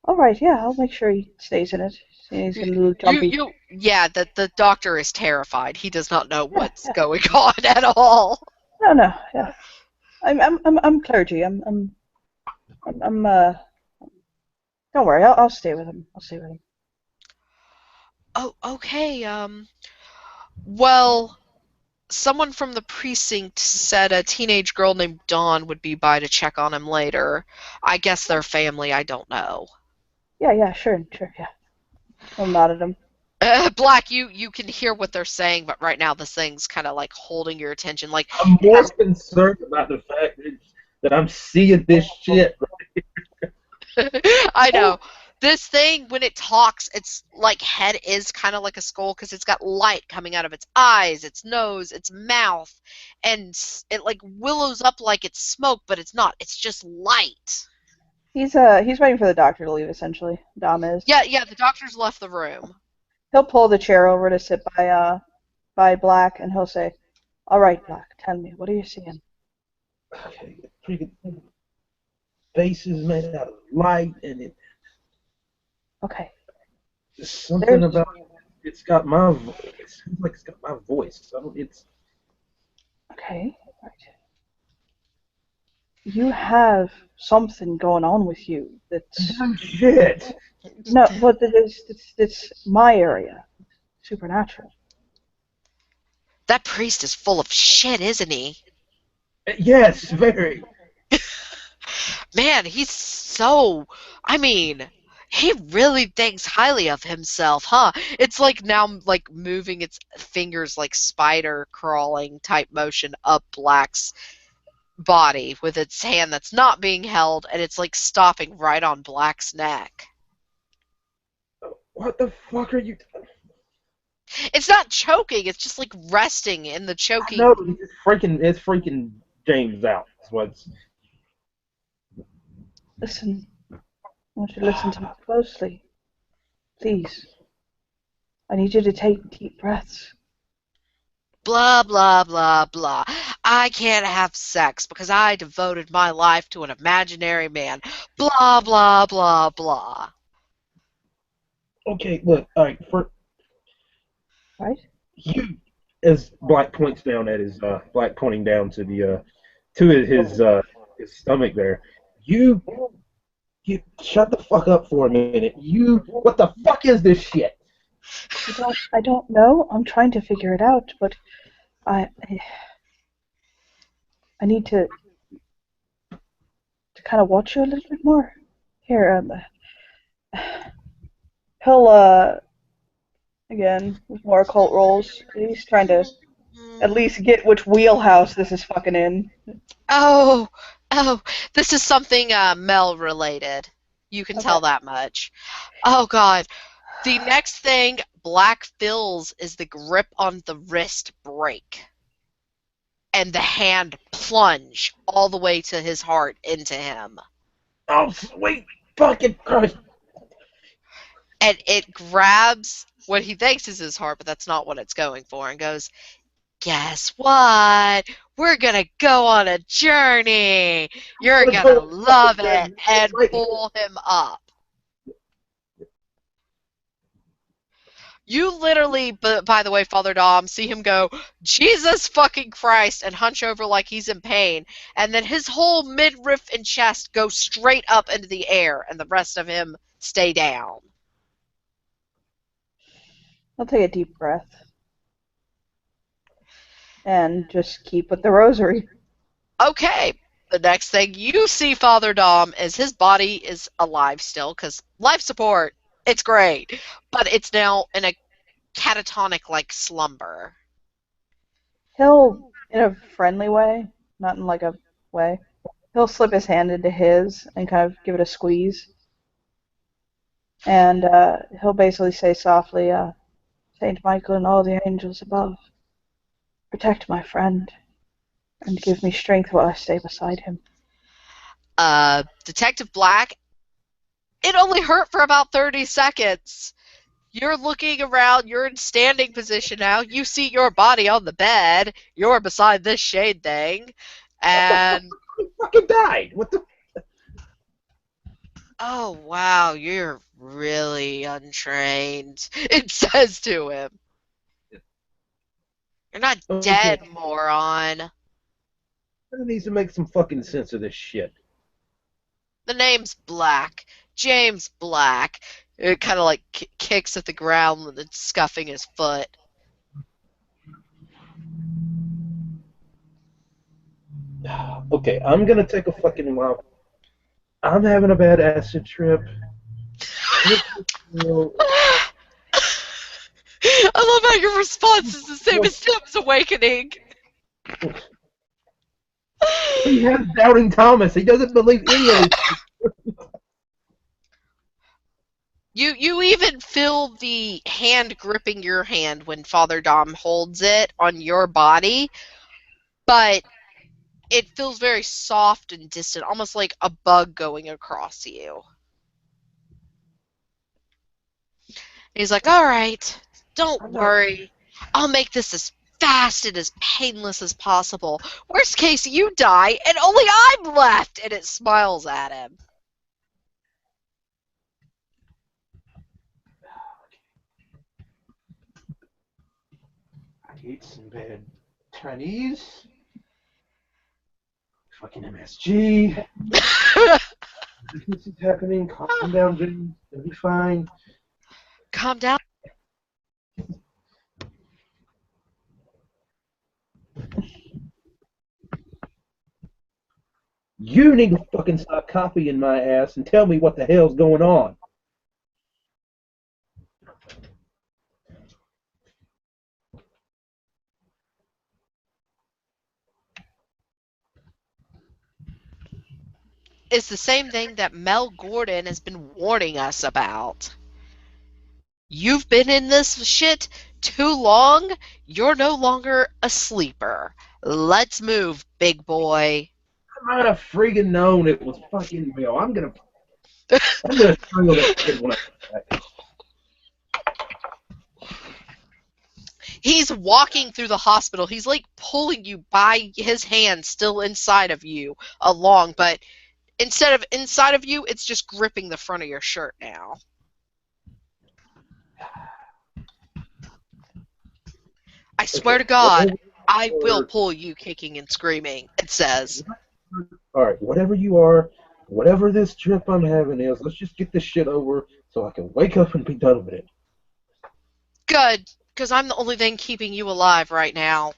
All right, yeah, I'll make sure he stays in it. He's a little jumpy. The doctor is terrified. He does not know what's going on at all. No, yeah. I'm clergy. Don't worry, I'll stay with him. Oh, okay. Well, someone from the precinct said a teenage girl named Dawn would be by to check on him later. I guess they're family. I don't know. Yeah, sure, yeah. I'll nod at him. Black, you can hear what they're saying, but right now this thing's kind of holding your attention. I'm more concerned about the fact that I'm seeing this shit. I know. This thing, when it talks, its like head is kind of like a skull because it's got light coming out of its eyes, its nose, its mouth, and it like willows up like it's smoke, but it's not. It's just light. He's waiting for the doctor to leave. Essentially, Dom is. Yeah. The doctor's left the room. He'll pull the chair over to sit by Black, and he'll say, "All right, Black, tell me, what are you seeing?" Okay, freaking face is made out of light, and Okay, it's something there's about it's got my. It seems like it's got my voice. So it's okay. Right. You have something going on with you that's shit. no, but it's my area, supernatural. That priest is full of shit, isn't he? Yes, very. Man, he's so. I mean, he really thinks highly of himself, huh? It's like now, like moving its fingers like spider crawling type motion up Black's body with its hand that's not being held, and it's like stopping right on Black's neck. What the fuck are you? It's not choking, it's just like resting in the I know, choking. but it's freaking James out. That's what's. Listen, I want you to listen to me closely, please. I need you to take deep breaths. Blah, blah, blah, blah. I can't have sex because I devoted my life to an imaginary man. Blah, blah, blah, blah. Okay, look, all right, for Right? you, as Black points down at his Black pointing down to the to his stomach there. You you shut the fuck up for a minute. What the fuck is this shit? I don't know. I'm trying to figure it out, but I I need to kind of watch you a little bit more. Here, he'll again with more occult rolls. He's trying to at least get which wheelhouse this is fucking in. Oh, oh, this is something Mel related. You can Okay. tell that much. Oh, God. The next thing Black feels is the grip on the wrist break and the hand plunge all the way to his heart into him. Oh, sweet fucking Christ! And it grabs what he thinks is his heart, but that's not what it's going for, and goes, guess what? We're gonna go on a journey. You're I'm gonna gonna go love fucking it, and right here. pull him up. You literally, by the way, Father Dom, see him go, Jesus fucking Christ, and hunch over like he's in pain, and then his whole midriff and chest go straight up into the air, and the rest of him stay down. I'll take a deep breath and just keep with the rosary. Okay, the next thing you see Father Dom is his body is alive still, because life support, it's great, but it's now in a catatonic like slumber. He'll, in a friendly way, not in like a way, he'll slip his hand into his and kind of give it a squeeze. And he'll basically say softly, Saint Michael and all the angels above, protect my friend and give me strength while I stay beside him. Detective Black, it only hurt for about 30 seconds. You're looking around, you're in standing position now, you see your body on the bed, you're beside this shade thing, What the fuck? and He fucking died. What the? oh wow, you're really untrained, it says to him. You're not Okay, dead, moron. I needs to make some fucking sense of this shit. The name's Black. James Black. It kind of like kicks at the ground and it's scuffing his foot. Okay, I'm gonna take a fucking while. I'm having a bad acid trip. I love how your response is the same as Tim's awakening. He has doubting Thomas. He doesn't believe any of this. You even feel the hand gripping your hand when Father Dom holds it on your body, but it feels very soft and distant, almost like a bug going across you. He's like, all right, don't I'm not. worry. I'll make this as fast and as painless as possible. Worst case, you die, and only I'm left. And it smiles at him. I ate some bad Chinese. Fucking MSG. This is happening. Calm down, James. It'll be fine. Calm down. You need to fucking stop copying my ass and tell me what the hell's going on. It's the same thing that Mel Gordon has been warning us about. You've been in this shit too long. You're no longer a sleeper. Let's move, big boy. I might have friggin' known it was fucking Bill. I'm gonna strangle that kid when I get back. He's walking through the hospital. He's like pulling you by his hand still inside of you along, but instead of inside of you, it's just gripping the front of your shirt now. I swear to God, I will pull you kicking and screaming, it says. Alright, whatever you are, whatever this trip I'm having is, let's just get this shit over so I can wake up and be done with it. Good, because I'm the only thing keeping you alive right now.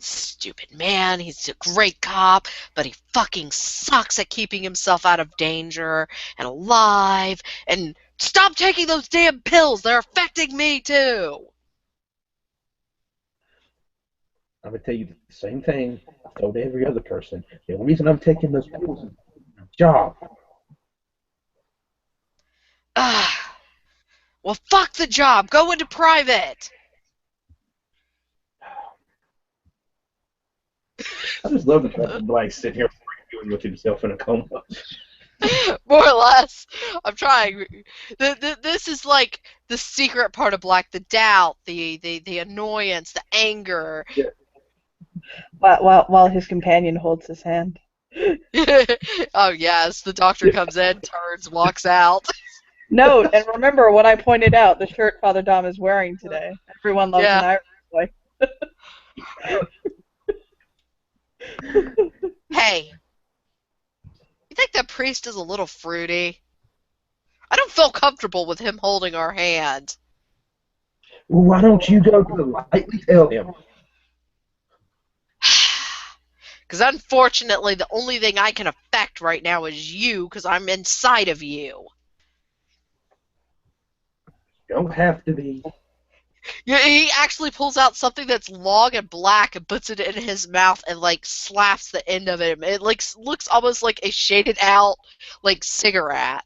Stupid man, he's a great cop, but he fucking sucks at keeping himself out of danger and alive. And stop taking those damn pills, they're affecting me too. I'm gonna tell you the same thing I've told every other person. The only reason I'm taking those pills is my job. Ah, well, fuck the job. Go into private. I just love the fact that Black's sitting here arguing with himself in a coma. More or less. I'm trying. This is like the secret part of Black, the doubt, the annoyance, the anger. Yeah. While his companion holds his hand. Oh, yes. The doctor comes in, turns, walks out. Note, and remember what I pointed out, the shirt Father Dom is wearing today. Everyone loves an Irish boy. Hey, you think that priest is a little fruity? I don't feel comfortable with him holding our hand. Well, why don't you go politely tell him? Because unfortunately, the only thing I can affect right now is you, because I'm inside of you. You don't have to be. Yeah, he actually pulls out something that's long and black and puts it in his mouth and like slaps the end of it. It like looks almost like a shaded out like cigarette.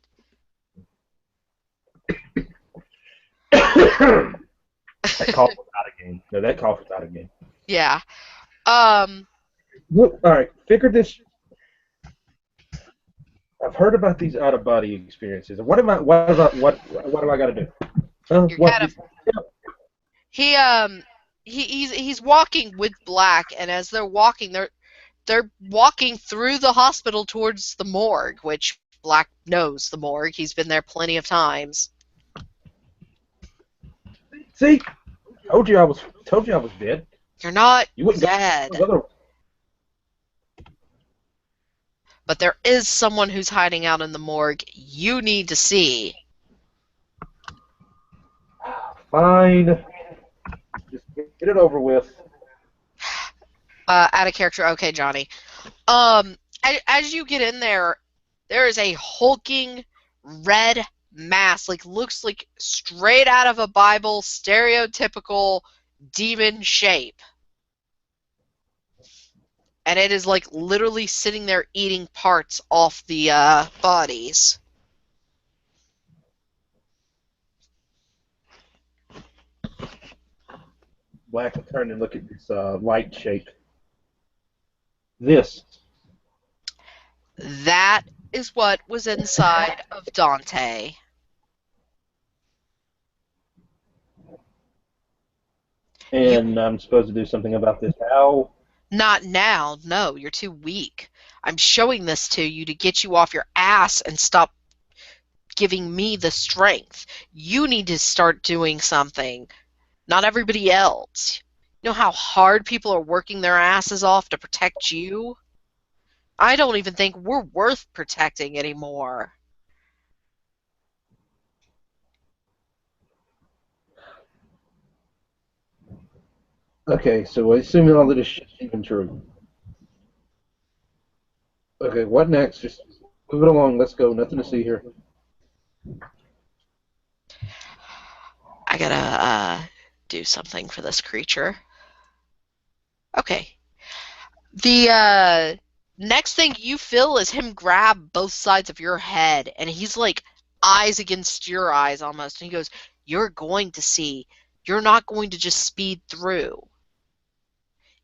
That cough was out of game. No, that cough was out of game. Yeah. Look, all right, figure this. I've heard about these out of body experiences. What am I? What do I got to do? You're What? kind of he's walking with Black, and as they're walking, they're walking through the hospital towards the morgue, which Black knows the morgue. He's been there plenty of times. See, told you I was dead. You're not You wouldn't dead. go. But there is someone who's hiding out in the morgue you need to see. Fine. Just get it over with. Out of character. Okay, Johnny. As you get in there, there is a hulking red mass, like looks like straight out of a Bible, stereotypical demon shape. And it is like literally sitting there eating parts off the bodies. Black will turn and look at this light shape. This. That is what was inside of Dante. You And I'm supposed to do something about this. How? Not now. No, you're too weak. I'm showing this to you to get you off your ass and stop giving me the strength. You need to start doing something, not everybody else. You know how hard people are working their asses off to protect you? I don't even think we're worth protecting anymore. Okay, so assuming all of this shit's even true. Okay, what next? Just move it along. Let's go. Nothing to see here. I gotta do something for this creature. Okay. The next thing you feel is him grab both sides of your head, and he's like eyes against your eyes almost. And he goes, "You're going to see. You're not going to just speed through.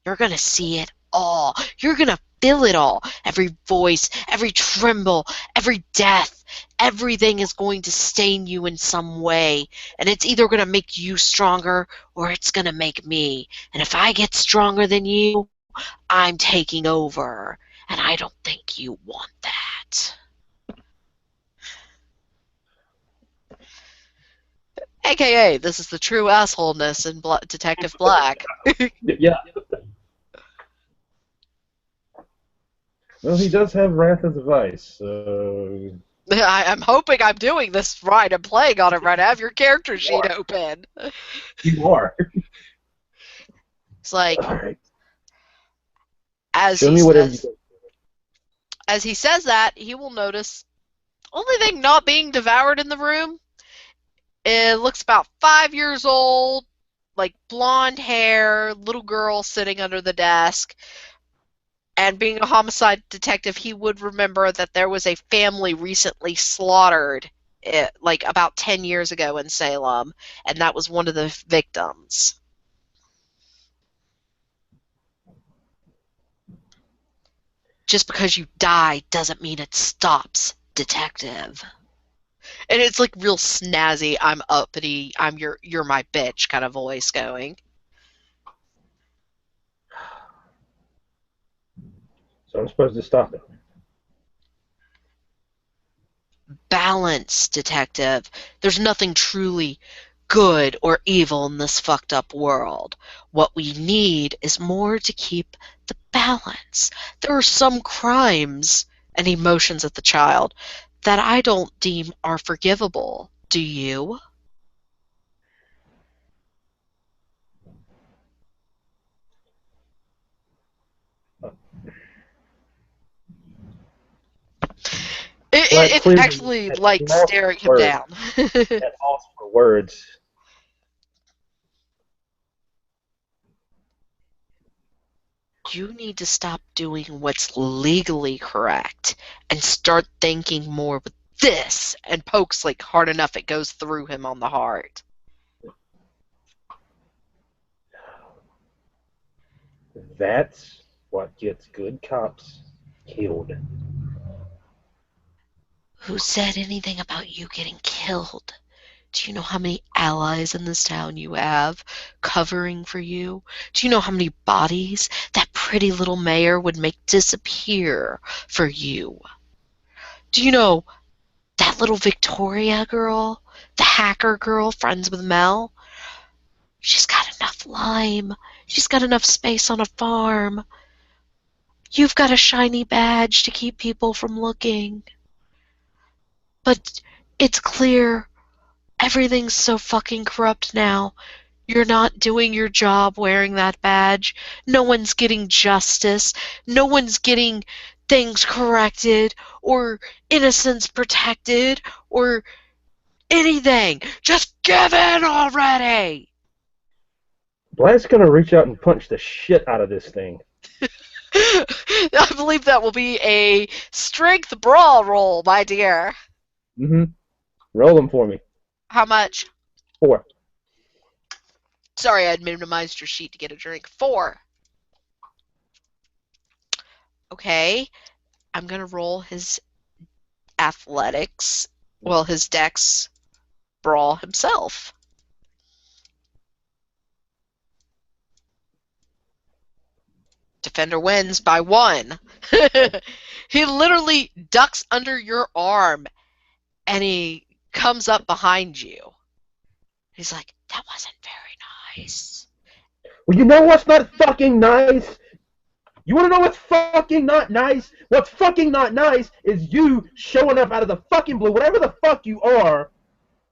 You're going to see it all. You're going to feel it all. Every voice, every tremble, every death, everything is going to stain you in some way. And it's either going to make you stronger or it's going to make me. And if I get stronger than you, I'm taking over. And I don't think you want that." AKA, this is the true assholeness in Detective Black. Yeah. Well, he does have Wrath as a Vice, so... I'm hoping I'm doing this right. I'm playing on it right. I have your character sheet open. You are. It's like, All right. as Show he me whatever you says, got. as he says that, he will notice only thing not being devoured in the room. It looks about 5 years old, like blonde hair, little girl sitting under the desk. And being a homicide detective, he would remember that there was a family recently slaughtered, like about 10 years ago in Salem, and that was one of the victims. Just because you die doesn't mean it stops, detective. And it's like real snazzy, I'm uppity, you're my bitch kind of voice going. So I'm supposed to stop it. Balance, detective. There's nothing truly good or evil in this fucked up world. What we need is more to keep the balance. There are some crimes and emotions of the child that I don't deem are forgivable. Do you? Black It's clearly actually had like lost staring for him words. down. Had lost for words. You need to stop doing what's legally correct and start thinking more with this, and pokes like hard enough it goes through him on the heart. That's what gets good cops killed. Who said anything about you getting killed? Do you know how many allies in this town you have covering for you? Do you know how many bodies that pretty little mayor would make disappear for you? Do you know that little Victoria girl, the hacker girl, friends with Mel? She's got enough lime. She's got enough space on a farm. You've got a shiny badge to keep people from looking. But it's clear everything's so fucking corrupt now. You're not doing your job wearing that badge. No one's getting justice. No one's getting things corrected or innocence protected or anything. Just give in already! Black's gonna reach out and punch the shit out of this thing. I believe that will be a strength brawl roll, my dear. Mm-hmm. Roll them for me. How much? 4. Sorry, I minimized your sheet to get a drink. 4. Okay, I'm gonna roll his athletics. Well, his dex brawl himself. Defender wins by 1. He literally ducks under your arm and he comes up behind you. He's like, that wasn't very nice. Well, you know what's not fucking nice? You want to know what's fucking not nice? What's fucking not nice is you showing up out of the fucking blue, whatever the fuck you are,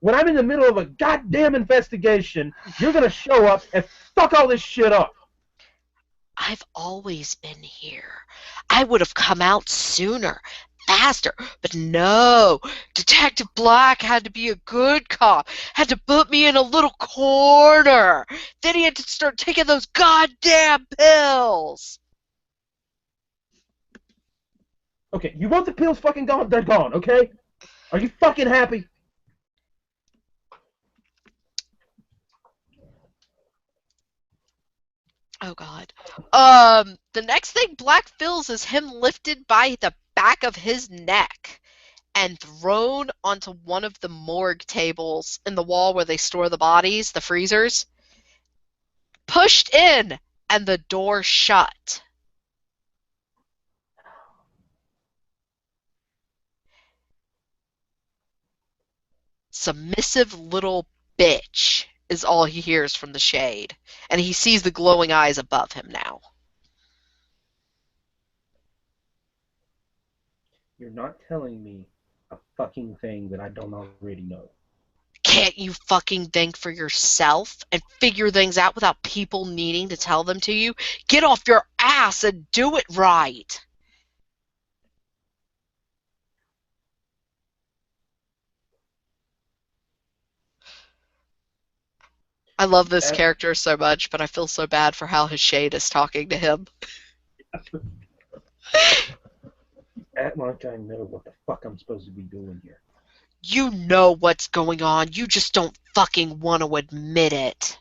when I'm in the middle of a goddamn investigation. You're gonna show up and fuck all this shit up. I've always been here. I would have come out sooner, faster, but no. Detective Black had to be a good cop, had to put me in a little corner. Then he had to start taking those goddamn pills. Okay, you want the pills fucking gone? They're gone, okay? Are you fucking happy? Oh God. The next thing Black feels is him lifted by the back of his neck and thrown onto one of the morgue tables in the wall where they store the bodies, the freezers. Pushed in, and the door shut. Submissive little bitch is all he hears from the shade, and he sees the glowing eyes above him now. You're not telling me a fucking thing that I don't already know. Can't you fucking think for yourself and figure things out without people needing to tell them to you? Get off your ass and do it right. I love this character so much, but I feel so bad for how his shade is talking to him. Act like I know what the fuck I'm supposed to be doing here. You know what's going on. You just don't fucking want to admit it.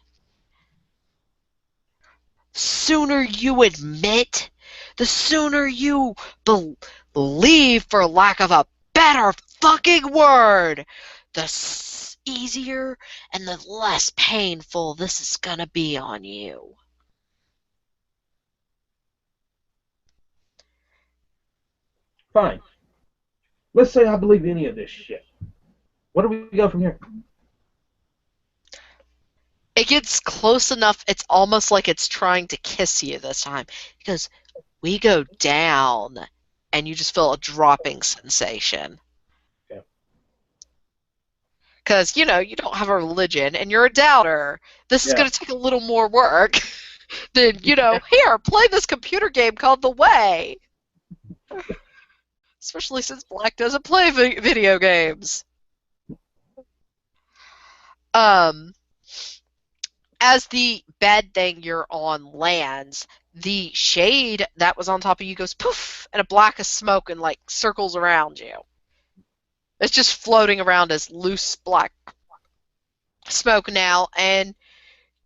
Sooner you admit, the sooner you believe, for lack of a better fucking word, the easier and the less painful this is gonna be on you. Fine. Let's say I believe any of this shit. Where do we go from here? It gets close enough, it's almost like it's trying to kiss you this time. Because we go down, and you just feel a dropping sensation. Okay. Because, you know, you don't have a religion, and you're a doubter. This is going to take a little more work than, you know, here, play this computer game called The Way. Especially since Black doesn't play video games. As the bed thing you're on lands, the shade that was on top of you goes poof, and a black of smoke and like circles around you. It's just floating around as loose black smoke now, and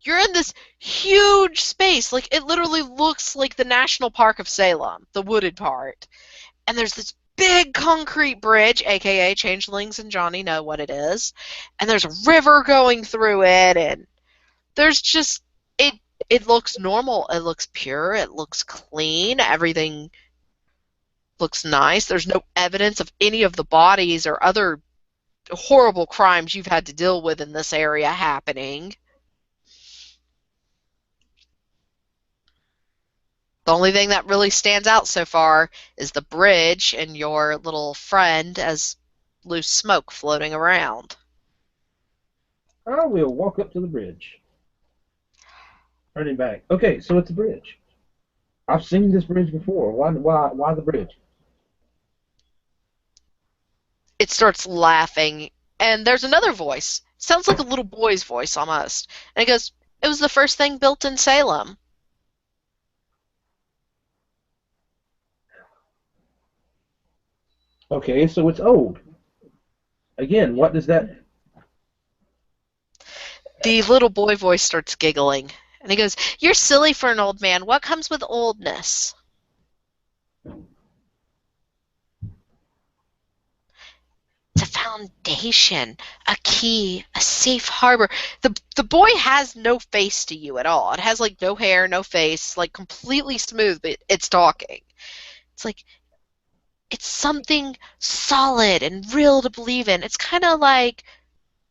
you're in this huge space. Like, it literally looks like the National Park of Salem, the wooded part. And there's this big concrete bridge, aka Changelings and Johnny know what it is. And there's a river going through it, and there's just it looks normal, it looks pure, it looks clean, everything looks nice. There's no evidence of any of the bodies or other horrible crimes you've had to deal with in this area happening. The only thing that really stands out so far is the bridge and your little friend as loose smoke floating around. I will walk up to the bridge. Turning back. Okay, so it's a bridge. I've seen this bridge before. Why the bridge? It starts laughing, and there's another voice. Sounds like a little boy's voice almost. And it goes, "It was the first thing built in Salem." Okay, so it's old. Again, what does that... The little boy voice starts giggling, and he goes, "You're silly for an old man. What comes with oldness?" It's a foundation, a key, a safe harbor. The boy has no face to you at all. It has like no hair, no face, like completely smooth, but it's talking. It's like it's something solid and real to believe in. It's kind of like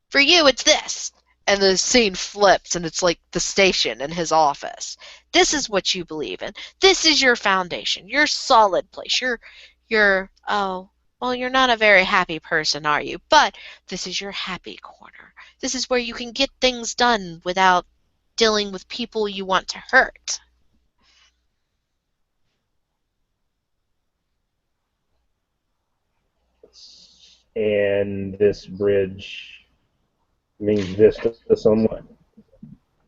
for you, it's this. And the scene flips, and it's like the station in his office. This is what you believe in. This is your foundation, your solid place. Oh, well, you're not a very happy person, are you? But this is your happy corner. This is where you can get things done without dealing with people you want to hurt. And this bridge means this to someone.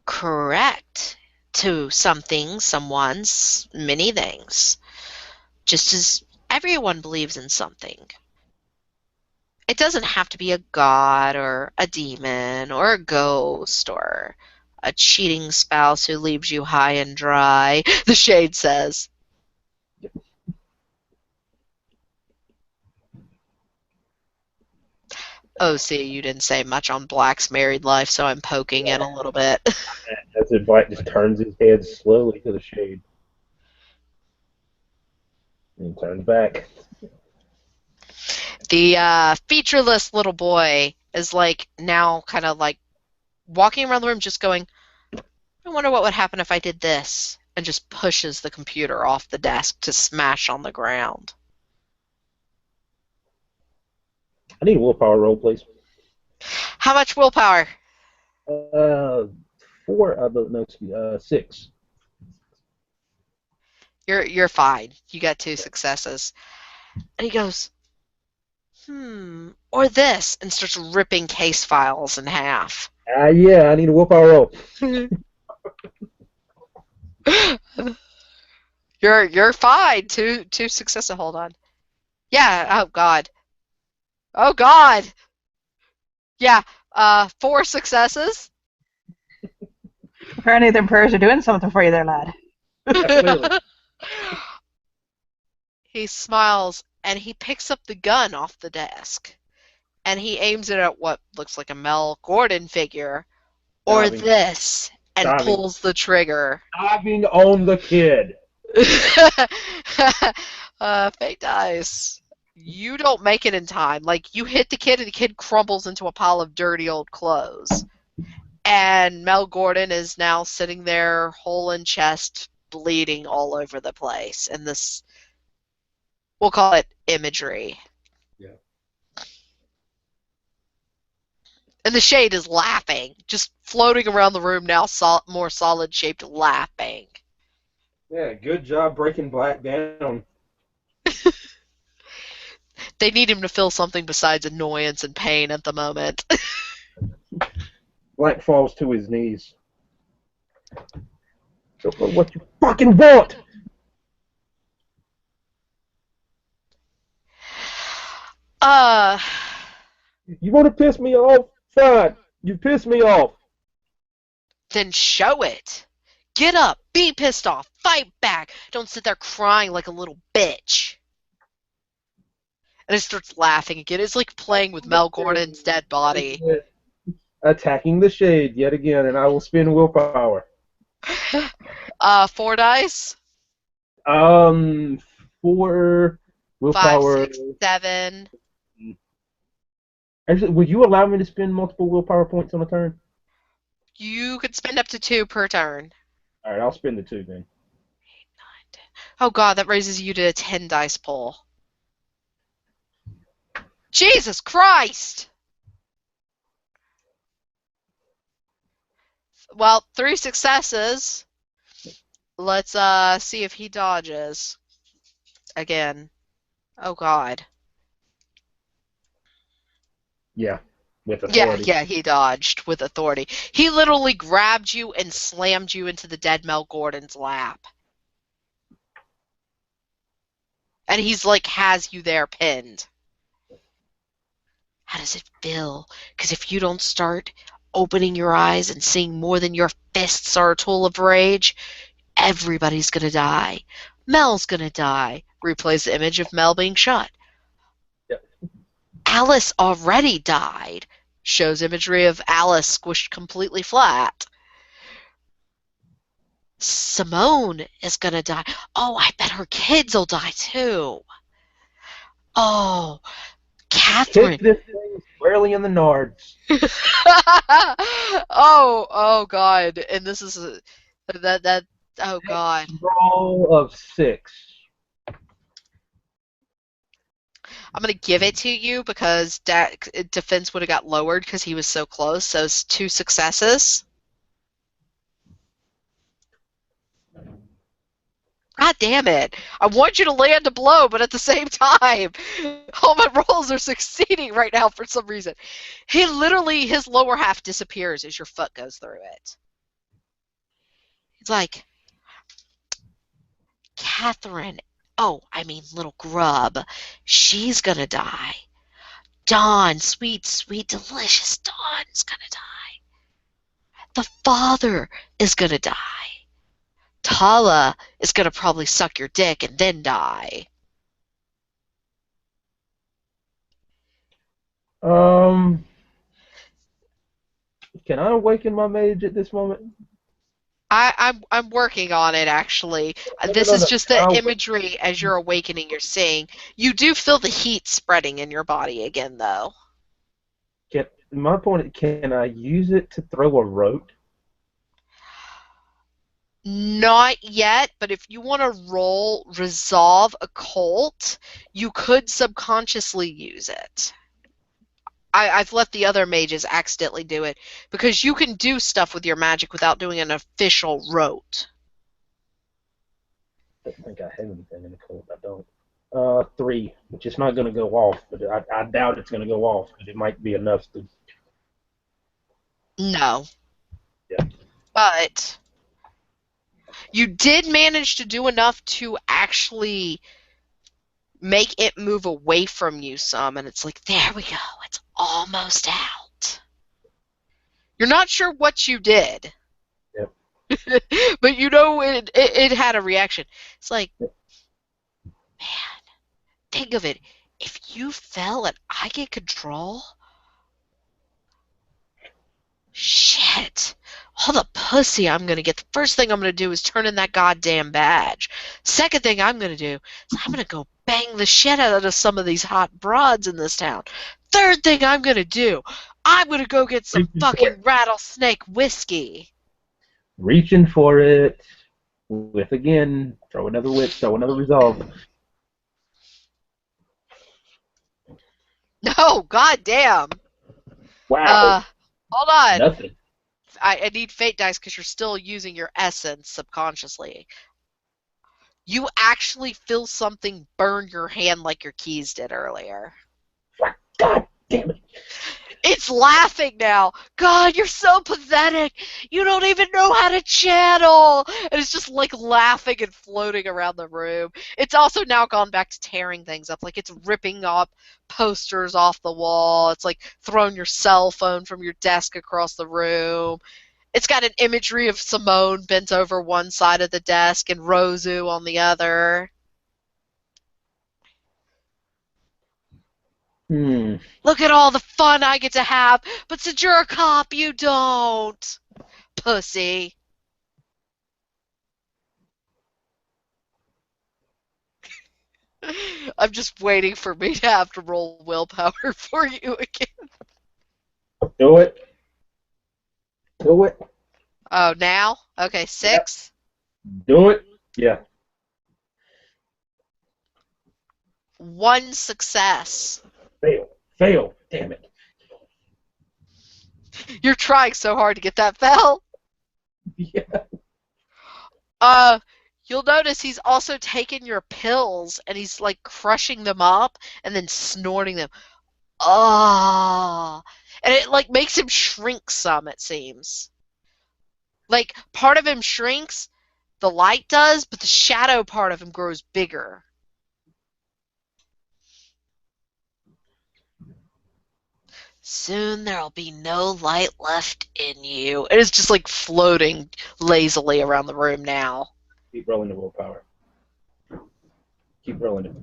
Correct. To some things, someone's, many things. Just as everyone believes in something. It doesn't have to be a god or a demon or a ghost or a cheating spouse who leaves you high and dry, the shade says. Oh, see, you didn't say much on Black's married life, so I'm poking in a little bit. As it Black just turns his head slowly to the shade. And turns back. The featureless little boy is like now kind of like walking around the room just going, I wonder what would happen if I did this, and just pushes the computer off the desk to smash on the ground. I need a willpower roll, please. How much willpower? 4, no, excuse me, 6. You're fine. You got 2 successes. And he goes, or this, and starts ripping case files in half. Yeah, I need a willpower roll. You're fine. Two successes. Hold on. Yeah. Oh God. Oh God. Yeah. 4 successes. Apparently, their prayers are doing something for you there, lad. Clearly. He smiles and he picks up the gun off the desk and he aims it at what looks like a Mel Gordon figure or Diving. this and Diving. pulls the trigger. Diving on the kid. Fake dice. You don't make it in time. Like, you hit the kid and the kid crumbles into a pile of dirty old clothes. And Mel Gordon is now sitting there, hole in chest, bleeding all over the place. And this, we'll call it imagery. Yeah. And the shade is laughing, just floating around the room now, more solid-shaped laughing. Yeah, good job breaking Black down. They need him to feel something besides annoyance and pain at the moment. Black falls to his knees. Don't know what you fucking want! You want to piss me off? Fine. You piss me off. Then show it. Get up, be pissed off, fight back. Don't sit there crying like a little bitch. And it starts laughing again. It's like playing with Mel Gordon's dead body. Attacking the shade yet again, and I will spend willpower. 4 dice. 4 willpower. 5, 6, 7. Actually, would you allow me to spend multiple willpower points on a turn? You could spend up to 2 per turn. All right, I'll spend the 2 then. Oh God, that raises you to a 10 dice pull. Jesus Christ! Well, 3 successes. Let's see if he dodges. Again. Oh God. Yeah, with authority. Yeah, he dodged with authority. He literally grabbed you and slammed you into the dead Mel Gordon's lap. And he's like, has you there pinned. How does it feel? Because if you don't start opening your eyes and seeing more than your fists are a tool of rage, everybody's gonna die. Mel's gonna die. Replays the image of Mel being shot. Yep. Alice already died. Shows imagery of Alice squished completely flat. Simone is gonna die. Oh, I bet her kids will die too. Oh, Kick Catherine. this thing squarely in the nards. oh God! And this is that. Oh God! Roll of 6. I'm gonna give it to you because defense would have got lowered because he was so close. So it's 2 successes. God damn it! I want you to land a blow, but at the same time, all my rolls are succeeding right now for some reason. He literally, his lower half disappears as your foot goes through it. It's like, Catherine, oh, I mean little grub, she's gonna die. Dawn, sweet, sweet, delicious Dawn's gonna die. The father is gonna die. Tala is gonna probably suck your dick and then die. Can I awaken my mage at this moment? I'm working on it actually. This No. is just the Can I imagery as you're awakening. You're seeing. You do feel the heat spreading in your body again, though. my point is, can I use it to throw a rope? Not yet, but if you want to roll resolve occult, you could subconsciously use it. I've let the other mages accidentally do it because you can do stuff with your magic without doing an official rote. I don't think I have anything in the code. I don't. 3, which is not going to go off, but I doubt it's going to go off, but it might be enough to. No. Yeah. But you did manage to do enough to actually make it move away from you some, and it's like, there we go, it's almost out. You're not sure what you did. Yep. But you know it had a reaction. It's like, man, think of it. If you fell and I get control, shit. All the pussy I'm going to get. The first thing I'm going to do is turn in that goddamn badge. Second thing I'm going to do is I'm going to go bang the shit out of some of these hot broads in this town. Third thing I'm going to do, I'm going to go get some fucking rattlesnake whiskey. Reaching for it. With again. Throw another wit. Throw another resolve. No, goddamn. Wow. Hold on. Nothing. I need fate dice because you're still using your essence subconsciously. You actually feel something burn your hand like your keys did earlier. God damn it. It's laughing now. God, you're so pathetic. You don't even know how to channel. And it's just like laughing and floating around the room. It's also now gone back to tearing things up. Like it's ripping up posters off the wall. It's like throwing your cell phone from your desk across the room. It's got an imagery of Simone bent over one side of the desk and Rosu on the other. Look at all the fun I get to have, but since you're a cop, you don't. Pussy. I'm just waiting for me to have to roll willpower for you again. Do it. Do it. Oh, now? Okay, 6. Do it. Yeah. 1 success. Fail. Damn it. You're trying so hard to get that fell. Yeah. You'll notice he's also taken your pills and he's like crushing them up and then snorting them. Oh, and it like makes him shrink some, it seems. Like part of him shrinks, the light does, but the shadow part of him grows bigger. Soon there'll be no light left in you. It is just like floating lazily around the room now. Keep rolling the willpower. Keep rolling it.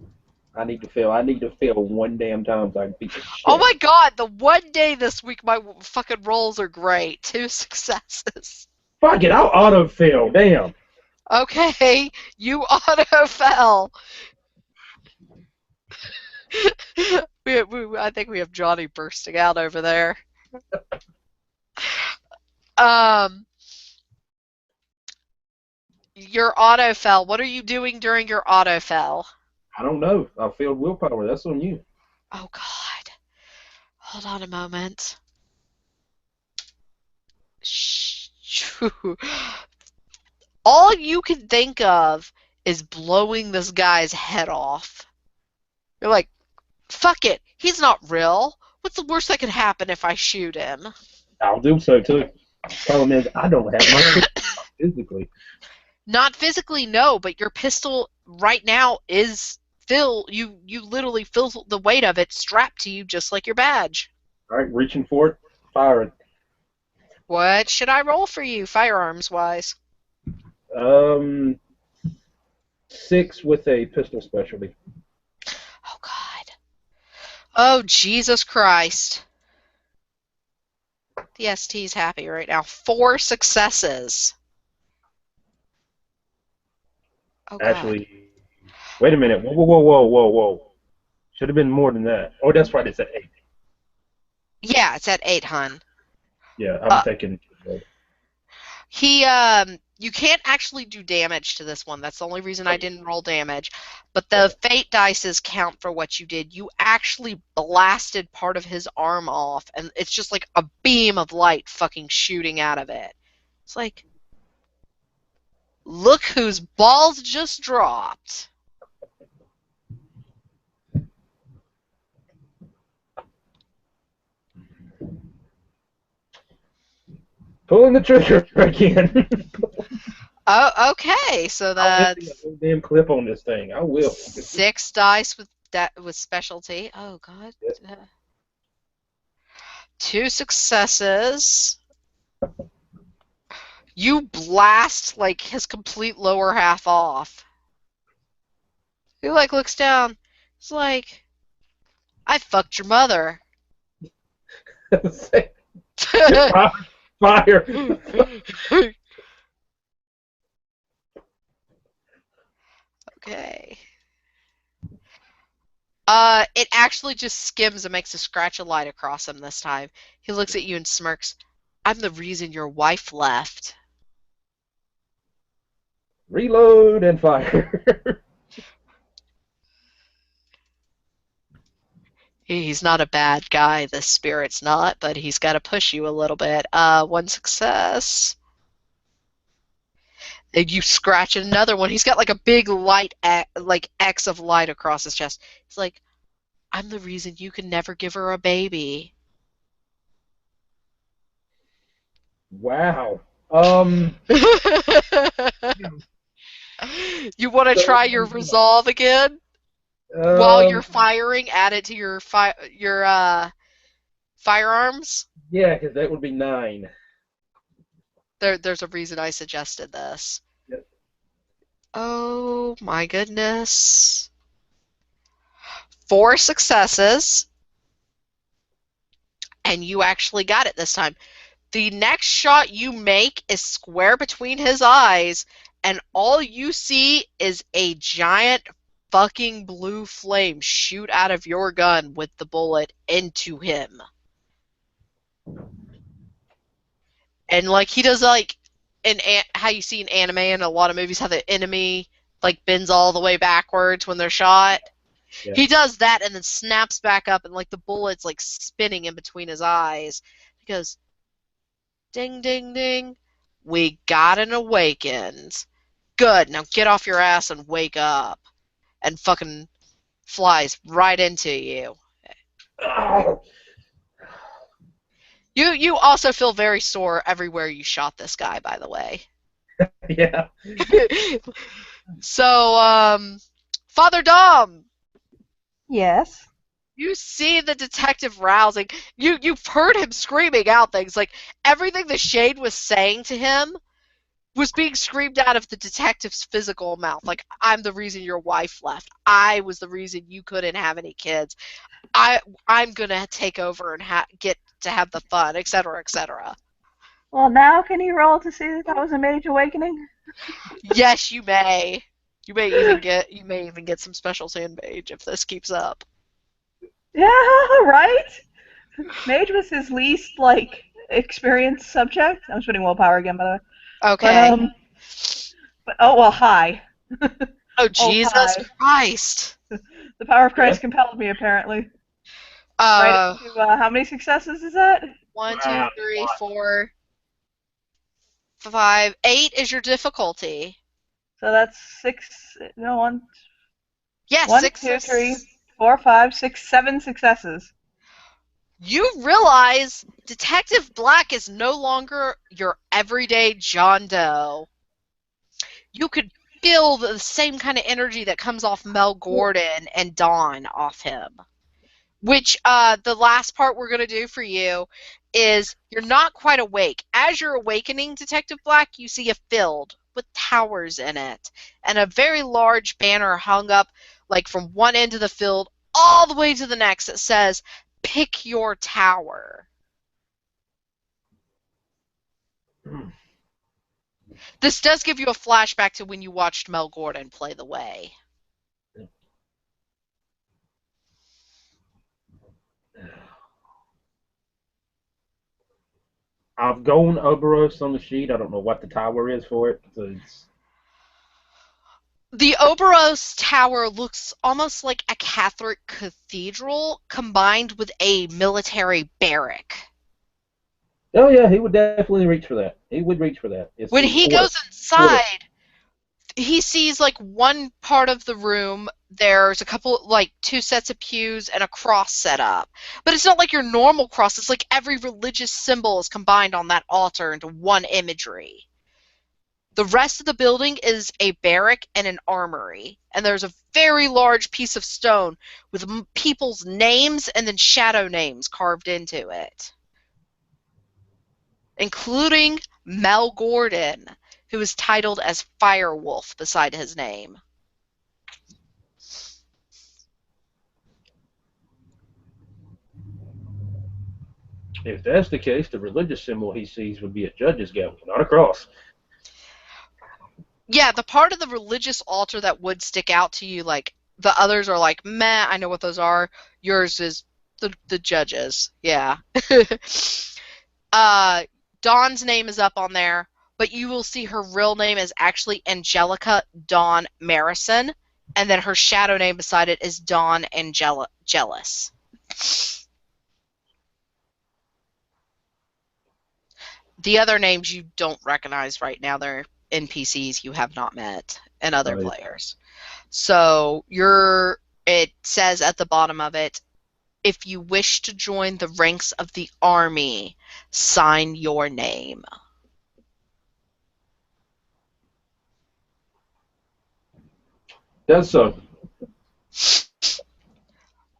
I need to fail. I need to fail one damn time so I can beat the Oh shit. my god, the one day this week my fucking rolls are great. 2 successes. Fuck it, I'll auto fail. Damn. Okay, you auto fell. I think we have Johnny bursting out over there. Um, your auto fell. What are you doing during your auto fell? I don't know. I failed willpower. That's on you. Oh god. Hold on a moment. All you can think of is blowing this guy's head off. You're like, fuck it. He's not real. What's the worst that could happen if I shoot him? I'll do so too. Problem is, I don't have my pistol physically. Not physically, no, but your pistol right now is you literally feel the weight of it strapped to you just like your badge. All right, reaching for it, firing. What should I roll for you, firearms wise? 6 with a pistol specialty. Oh god. Oh Jesus Christ. The ST's happy right now. 4 successes. Oh god. Actually, wait a minute. Whoa. Should have been more than that. Oh, that's right. It's at 8. Yeah, it's at 8, hun. Yeah, I'm taking. You can't actually do damage to this one. That's the only reason I didn't roll damage. But the fate dices count for what you did. You actually blasted part of his arm off, and it's just like a beam of light fucking shooting out of it. It's like, look whose balls just dropped. Pulling the trigger again. Oh, okay. So that's a whole damn clip on this thing. I will. 6 dice with specialty. Oh god. Yep. 2 successes. You blast like his complete lower half off. He like looks down. He's like, I fucked your mother. Fire. Okay. It actually just skims and makes a scratch of light across him this time. He looks at you and smirks. I'm the reason your wife left. Reload and fire. He's not a bad guy, the spirit's not, but he's got to push you a little bit. 1 success. And you scratch another one. He's got like a big light, like X of light across his chest. He's like, I'm the reason you can never give her a baby. Wow. You want to try your resolve again? While you're firing, add it to your firearms? Yeah, because that would be 9. There's a reason I suggested this. Yep. Oh my goodness. 4 successes. And you actually got it this time. The next shot you make is square between his eyes, and all you see is a giant fucking blue flame shoot out of your gun with the bullet into him. And like he does like how you see in anime and a lot of movies how the enemy like bends all the way backwards when they're shot. Yeah. He does that and then snaps back up and like the bullet's like spinning in between his eyes. He goes, ding, ding, ding. We got an awakened. Good. Now get off your ass and wake up. And fucking flies right into you. Oh. You also feel very sore everywhere you shot this guy, by the way. Yeah. So, Father Dom. Yes. You see the detective rousing. You've heard him screaming out things like everything the shade was saying to him was being screamed out of the detective's physical mouth. Like, I'm the reason your wife left. I was the reason you couldn't have any kids. I'm gonna take over and get to have the fun, etc., etc. Well, now can you roll to see if that was a mage awakening? Yes, you may. You may even get some special sandmage if this keeps up. Yeah, right? Mage was his least, like, experienced subject. I'm spending willpower again, by the way. But, Okay. oh, well, hi. Oh, Oh, Jesus hi. Christ. The power of Yeah. Christ compelled me, apparently. Right up Uh, to, how many successes is that? one, two, Ah, three, what? 4, 5, 8 is your difficulty. So that's six, no, Yes, one, six. two, three, 4, 5, 6, 7 successes. You realize Detective Black is no longer your everyday John Doe. You could feel the same kind of energy that comes off Mel Gordon and Dawn off him. Which the last part we're going to do for you is you're not quite awake. As you're awakening, Detective Black, you see a field with towers in it and a very large banner hung up like from one end of the field all the way to the next that says, "Pick your tower." This does give you a flashback to when you watched Mel Gordon play the way. I've gone Oberos on the sheet. I don't know what the tower is for it. So it's The Oberos Tower looks almost like a Catholic cathedral combined with a military barrack. oh yeah, he would definitely reach for that. He would reach for that. When It's he order. goes Order. inside, he sees like one part of the room. There's a couple, like 2 sets of pews and a cross set up. But it's not like your normal cross. It's like every religious symbol is combined on that altar into one imagery. The rest of the building is a barrack and an armory, and there's a very large piece of stone with people's names and then shadow names carved into it, including Mel Gordon, who is titled as Firewolf beside his name. If that's the case, the religious symbol he sees would be a judge's gavel, not a cross. Yeah, the part of the religious altar that would stick out to you, like the others are like, meh, I know what those are. Yours is the judges. Yeah. uh, Dawn's name is up on there, but you will see her real name is actually Angelica Dawn Marison, and then her shadow name beside it is Dawn Jealous. The other names you don't recognize right now. They're NPCs you have not met and other Right. players. So it says at the bottom of it, if you wish to join the ranks of the army, sign your name. Does so.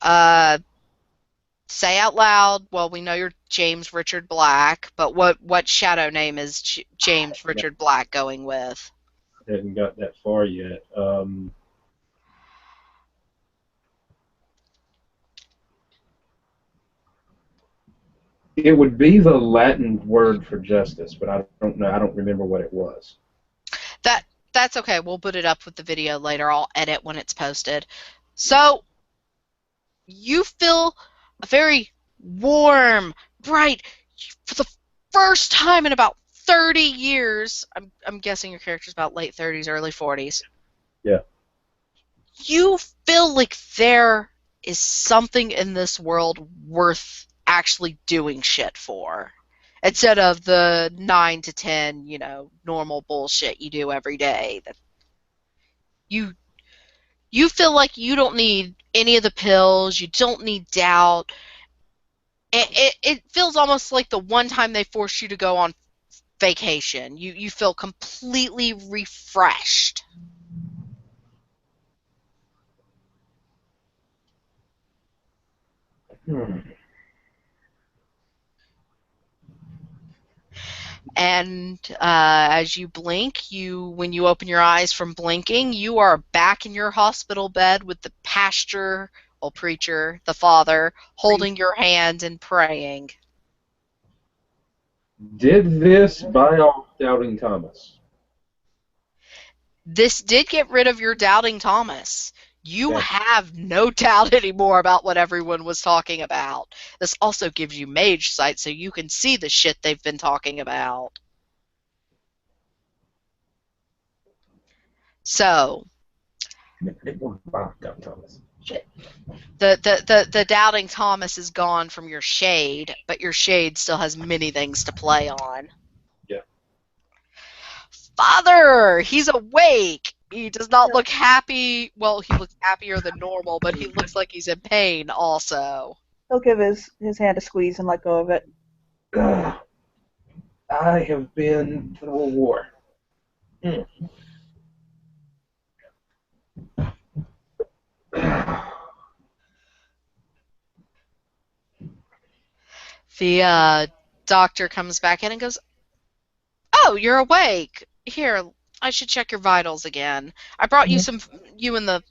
Uh, say out loud. Well, we know you're James Richard Black, but what shadow name is James I Richard Black going with? haven't got that far yet. It would be the Latin word for justice, but I don't know. I don't remember what it was. That that's okay. We'll put it up with the video later. I'll edit when it's posted. So you feel a very warm, bright, for the first time in about 30 years. I'm guessing your character's about late 30s, early 40s. Yeah. You feel like there is something in this world worth actually doing shit for. Instead of the 9 to 10, normal bullshit you do every day. That you you feel like you don't need any of the pills, you don't need doubt. It feels almost like the one time they forced you to go on vacation. You feel completely refreshed. Hmm. And as you blink, when you open your eyes from blinking, you are back in your hospital bed with the preacher, the father, holding Priest. your hand and praying. Did this buy off Doubting Thomas? This did get rid of your doubting Thomas. You Okay. have no doubt anymore about what everyone was talking about. This also gives you mage sight so you can see the shit they've been talking about. So, It won't buy off Doubting Thomas. Shit. the doubting Thomas is gone from your shade, but your shade still has many things to play on. Yeah. Father, he's awake. He does not look happy. Well, he looks happier than normal, but he looks like he's in pain also. He'll give his hand a squeeze and let go of it. Ugh. I have been through a war. Hmm. The doctor comes back in and goes, "Oh, you're awake. Here, I should check your vitals again. I brought you you and the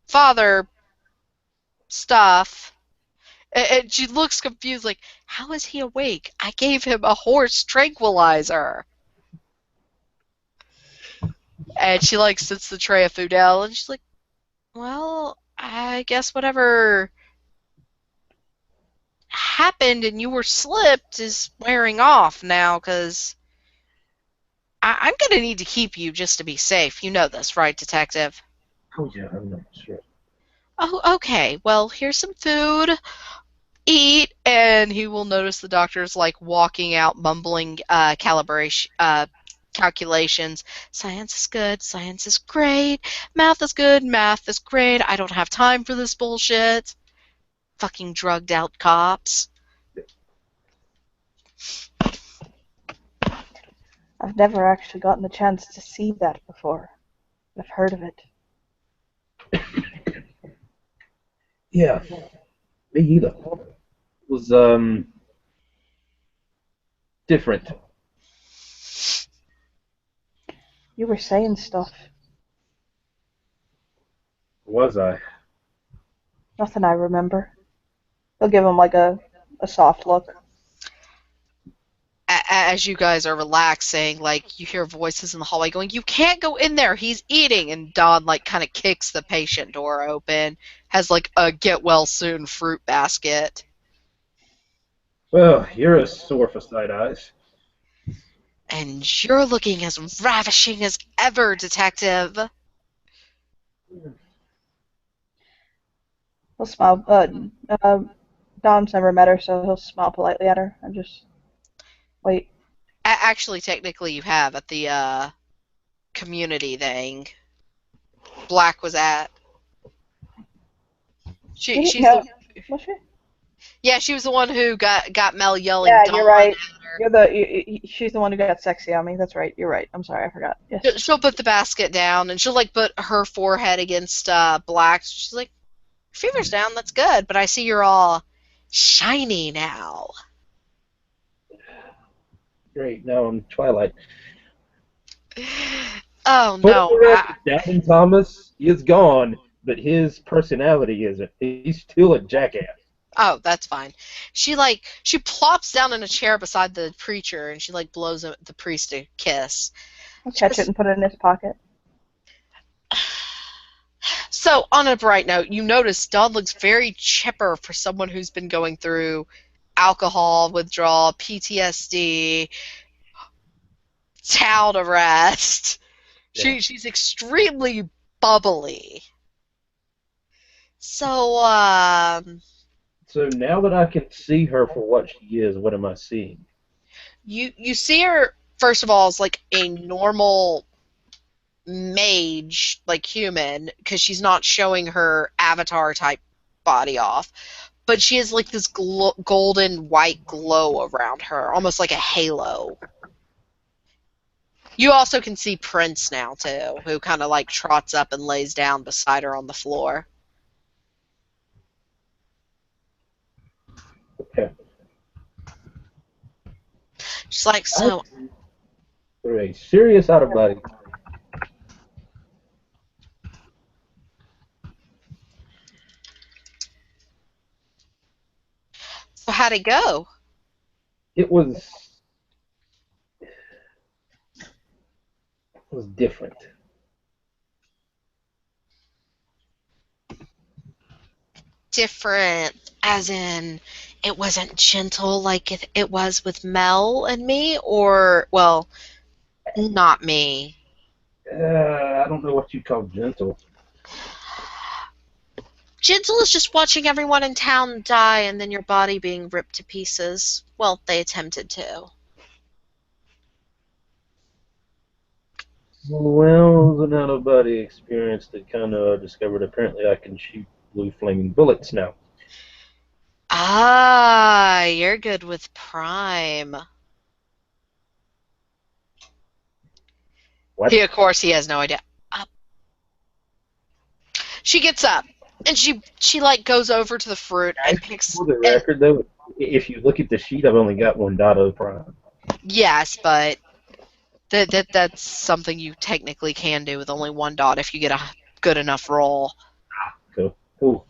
father stuff." And she looks confused, like, "How is he awake? I gave him a horse tranquilizer." And she like sits the tray of food down, and she's like, "Well, I guess whatever happened and you were slipped is wearing off now, because I'm gonna need to keep you just to be safe. You know this, right, detective?" Oh yeah, I'm not sure. "Oh, okay. Well, here's some food. Eat." And he will notice the doctor's like walking out, mumbling calibration calculations. "Science is good. Science is great. Math is good. Math is great. I don't have time for this bullshit. Fucking drugged out cops." I've never actually gotten the chance to see that before. I've heard of it. Yeah, me either. It was different. You were saying stuff. Was I? Nothing I remember. He'll give him like a soft look. As you guys are relaxing, like you hear voices in the hallway going, "You can't go in there. He's eating." And Don like kind of kicks the patient door open, has like a get well soon fruit basket. Well, you're as sore for sight eyes. "And you're looking as ravishing as ever, detective." He'll smile. Don's never met her, so he'll smile politely at her and just wait. Actually, technically, you have at the community thing. Black was at. He didn't She's the know. Was she? Yeah, she was the one who got Mel yelling Yeah, Dawn you're right. at her. She's the one who got sexy on me. That's right. You're right. I'm sorry. I forgot. Yes. She'll put the basket down and she'll like put her forehead against Black. She's like, "Fever's down. That's good, but I see you're all shiny now." Great, now I'm Twilight. Oh For no. the record, Doubting Thomas is gone, but his personality isn't. He's still a jackass. Oh, that's fine. She plops down in a chair beside the preacher and she like blows the priest a kiss. I'll She catch it goes, and put it in his pocket. "So, on a bright note, you notice Don looks very chipper for someone who's been going through alcohol withdrawal, PTSD, town arrest." Yeah. She's extremely bubbly. So, So now that I can see her for what she is, what am I seeing? you see her first of all as like a normal mage, like human, because she's not showing her avatar type body off. But she has like this golden white glow around her, almost like a halo. You also can see Prince now too, who kind of like trots up and lays down beside her on the floor. She's like, I so, through a serious out of body. so how'd it go? It was different. Different, as in, it wasn't gentle like it was with Mel and me, or, well, not me. I don't know what you call gentle. Gentle is just watching everyone in town die and then your body being ripped to pieces. Well, they attempted to. Well, it was an out of body experience that kind of discovered apparently I can shoot blue flaming bullets now. Ah, you're good with Prime. What? Of course, he has no idea. Up. She gets up and she like goes over to the fruit Guys, and picks. for the And record, though, if you look at the sheet, I've only got one dot of prime. yes, but that's something you technically can do with only one dot if you get a good enough roll. Cool. Cool.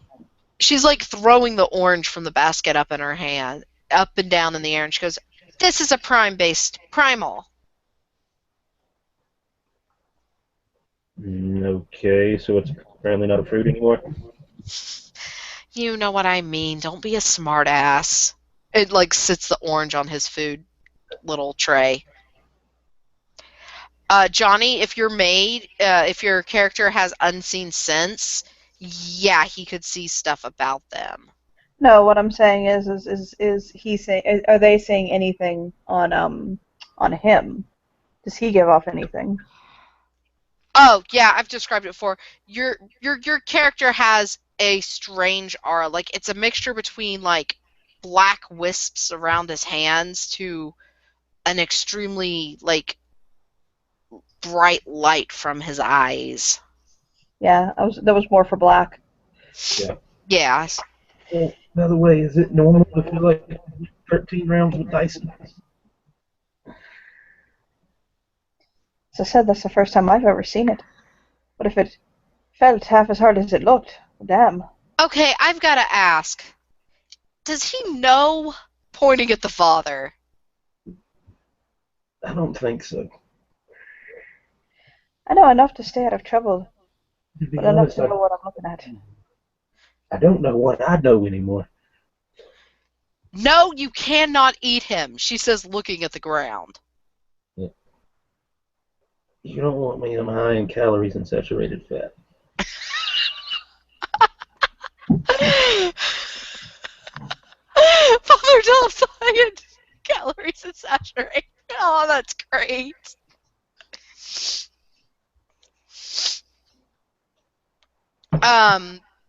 She's like throwing the orange from the basket up in her hand, up and down in the air, and she goes, "This is a prime-based primal." Okay, so it's apparently not a fruit anymore. You know what I mean. Don't be a smartass. It like sits the orange on his food little tray. Johnny, if you're made, if your character has unseen sense, yeah, he could see stuff about them. No, what I'm saying is he say? Are they saying anything on him? Does he give off anything? Oh yeah, I've described it before. Your character has a strange aura. Like it's a mixture between like black wisps around his hands to an extremely like bright light from his eyes. Yeah, that was more for black. Yeah. Yes. Well, by the way, is it normal to feel like 13 rounds with Dyson? As I said, that's the first time I've ever seen it. But if it felt half as hard as it looked, damn. Okay, I've got to ask. Does he know? Pointing at the father. I don't think so. I know enough to stay out of trouble, To be but enough honest, to know what I'm looking at. I don't know what I know anymore. No, you cannot eat him, she says, looking at the ground. Yeah. You don't want me on high in calories and saturated fat. Father Dolph's high in calories and saturated. Oh, that's great.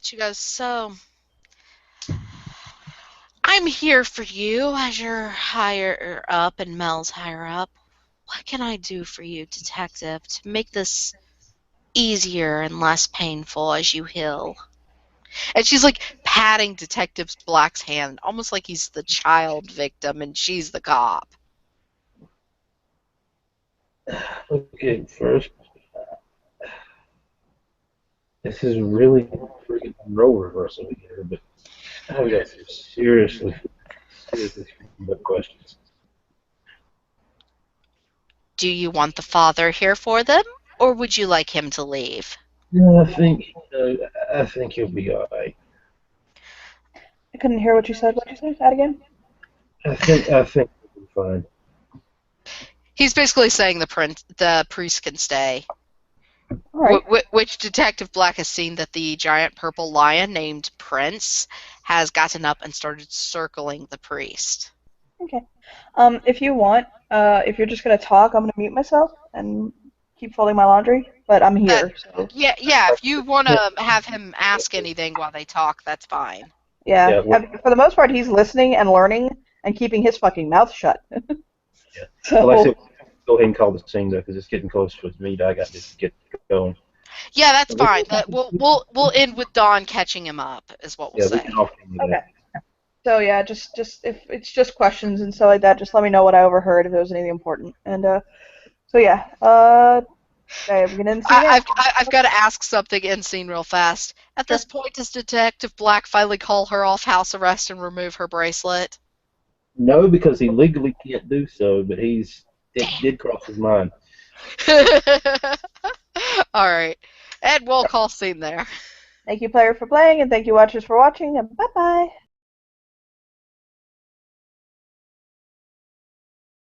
She goes, so I'm here for you as you're higher up and Mel's higher up. What can I do for you, detective, to make this easier and less painful as you heal? And she's like patting Detective Black's hand, almost like he's the child victim and she's the cop. Okay, first, this is really freaking role reversal here, but I've got some seriously but questions. Do you want the father here for them, or would you like him to leave? No, I think he'll be all right. I couldn't hear what you said. What you say? That again? I think he'll be fine. He's basically saying the priest can stay. All right. Which Detective Black has seen that the giant purple lion named Prince has gotten up and started circling the priest. Okay. If you want, if you're just gonna talk, I'm gonna mute myself and keep folding my laundry. But I'm here, so Yeah. If you want to have him ask anything while they talk, that's fine. yeah. Yeah, well, For the most part, he's listening and learning and keeping his fucking mouth shut. yeah. So Well, I said, go ahead and call the scene though, because it's getting close for me. I got to get going. Yeah, that's fine. We'll end with Dawn catching him up, is what we'll Yeah, we say. can all do okay. that. So yeah, just if it's just questions and stuff like that, just let me know what I overheard if there was anything important. And so yeah, okay, we can end the scene there. I've got to ask something in scene real fast. At Sure. this point, does Detective Black finally call her off house arrest and remove her bracelet? No, because he legally can't do so, but it did cross his mind. All right, and we'll call scene there. Thank you, player, for playing, and thank you, watchers, for watching. And bye bye.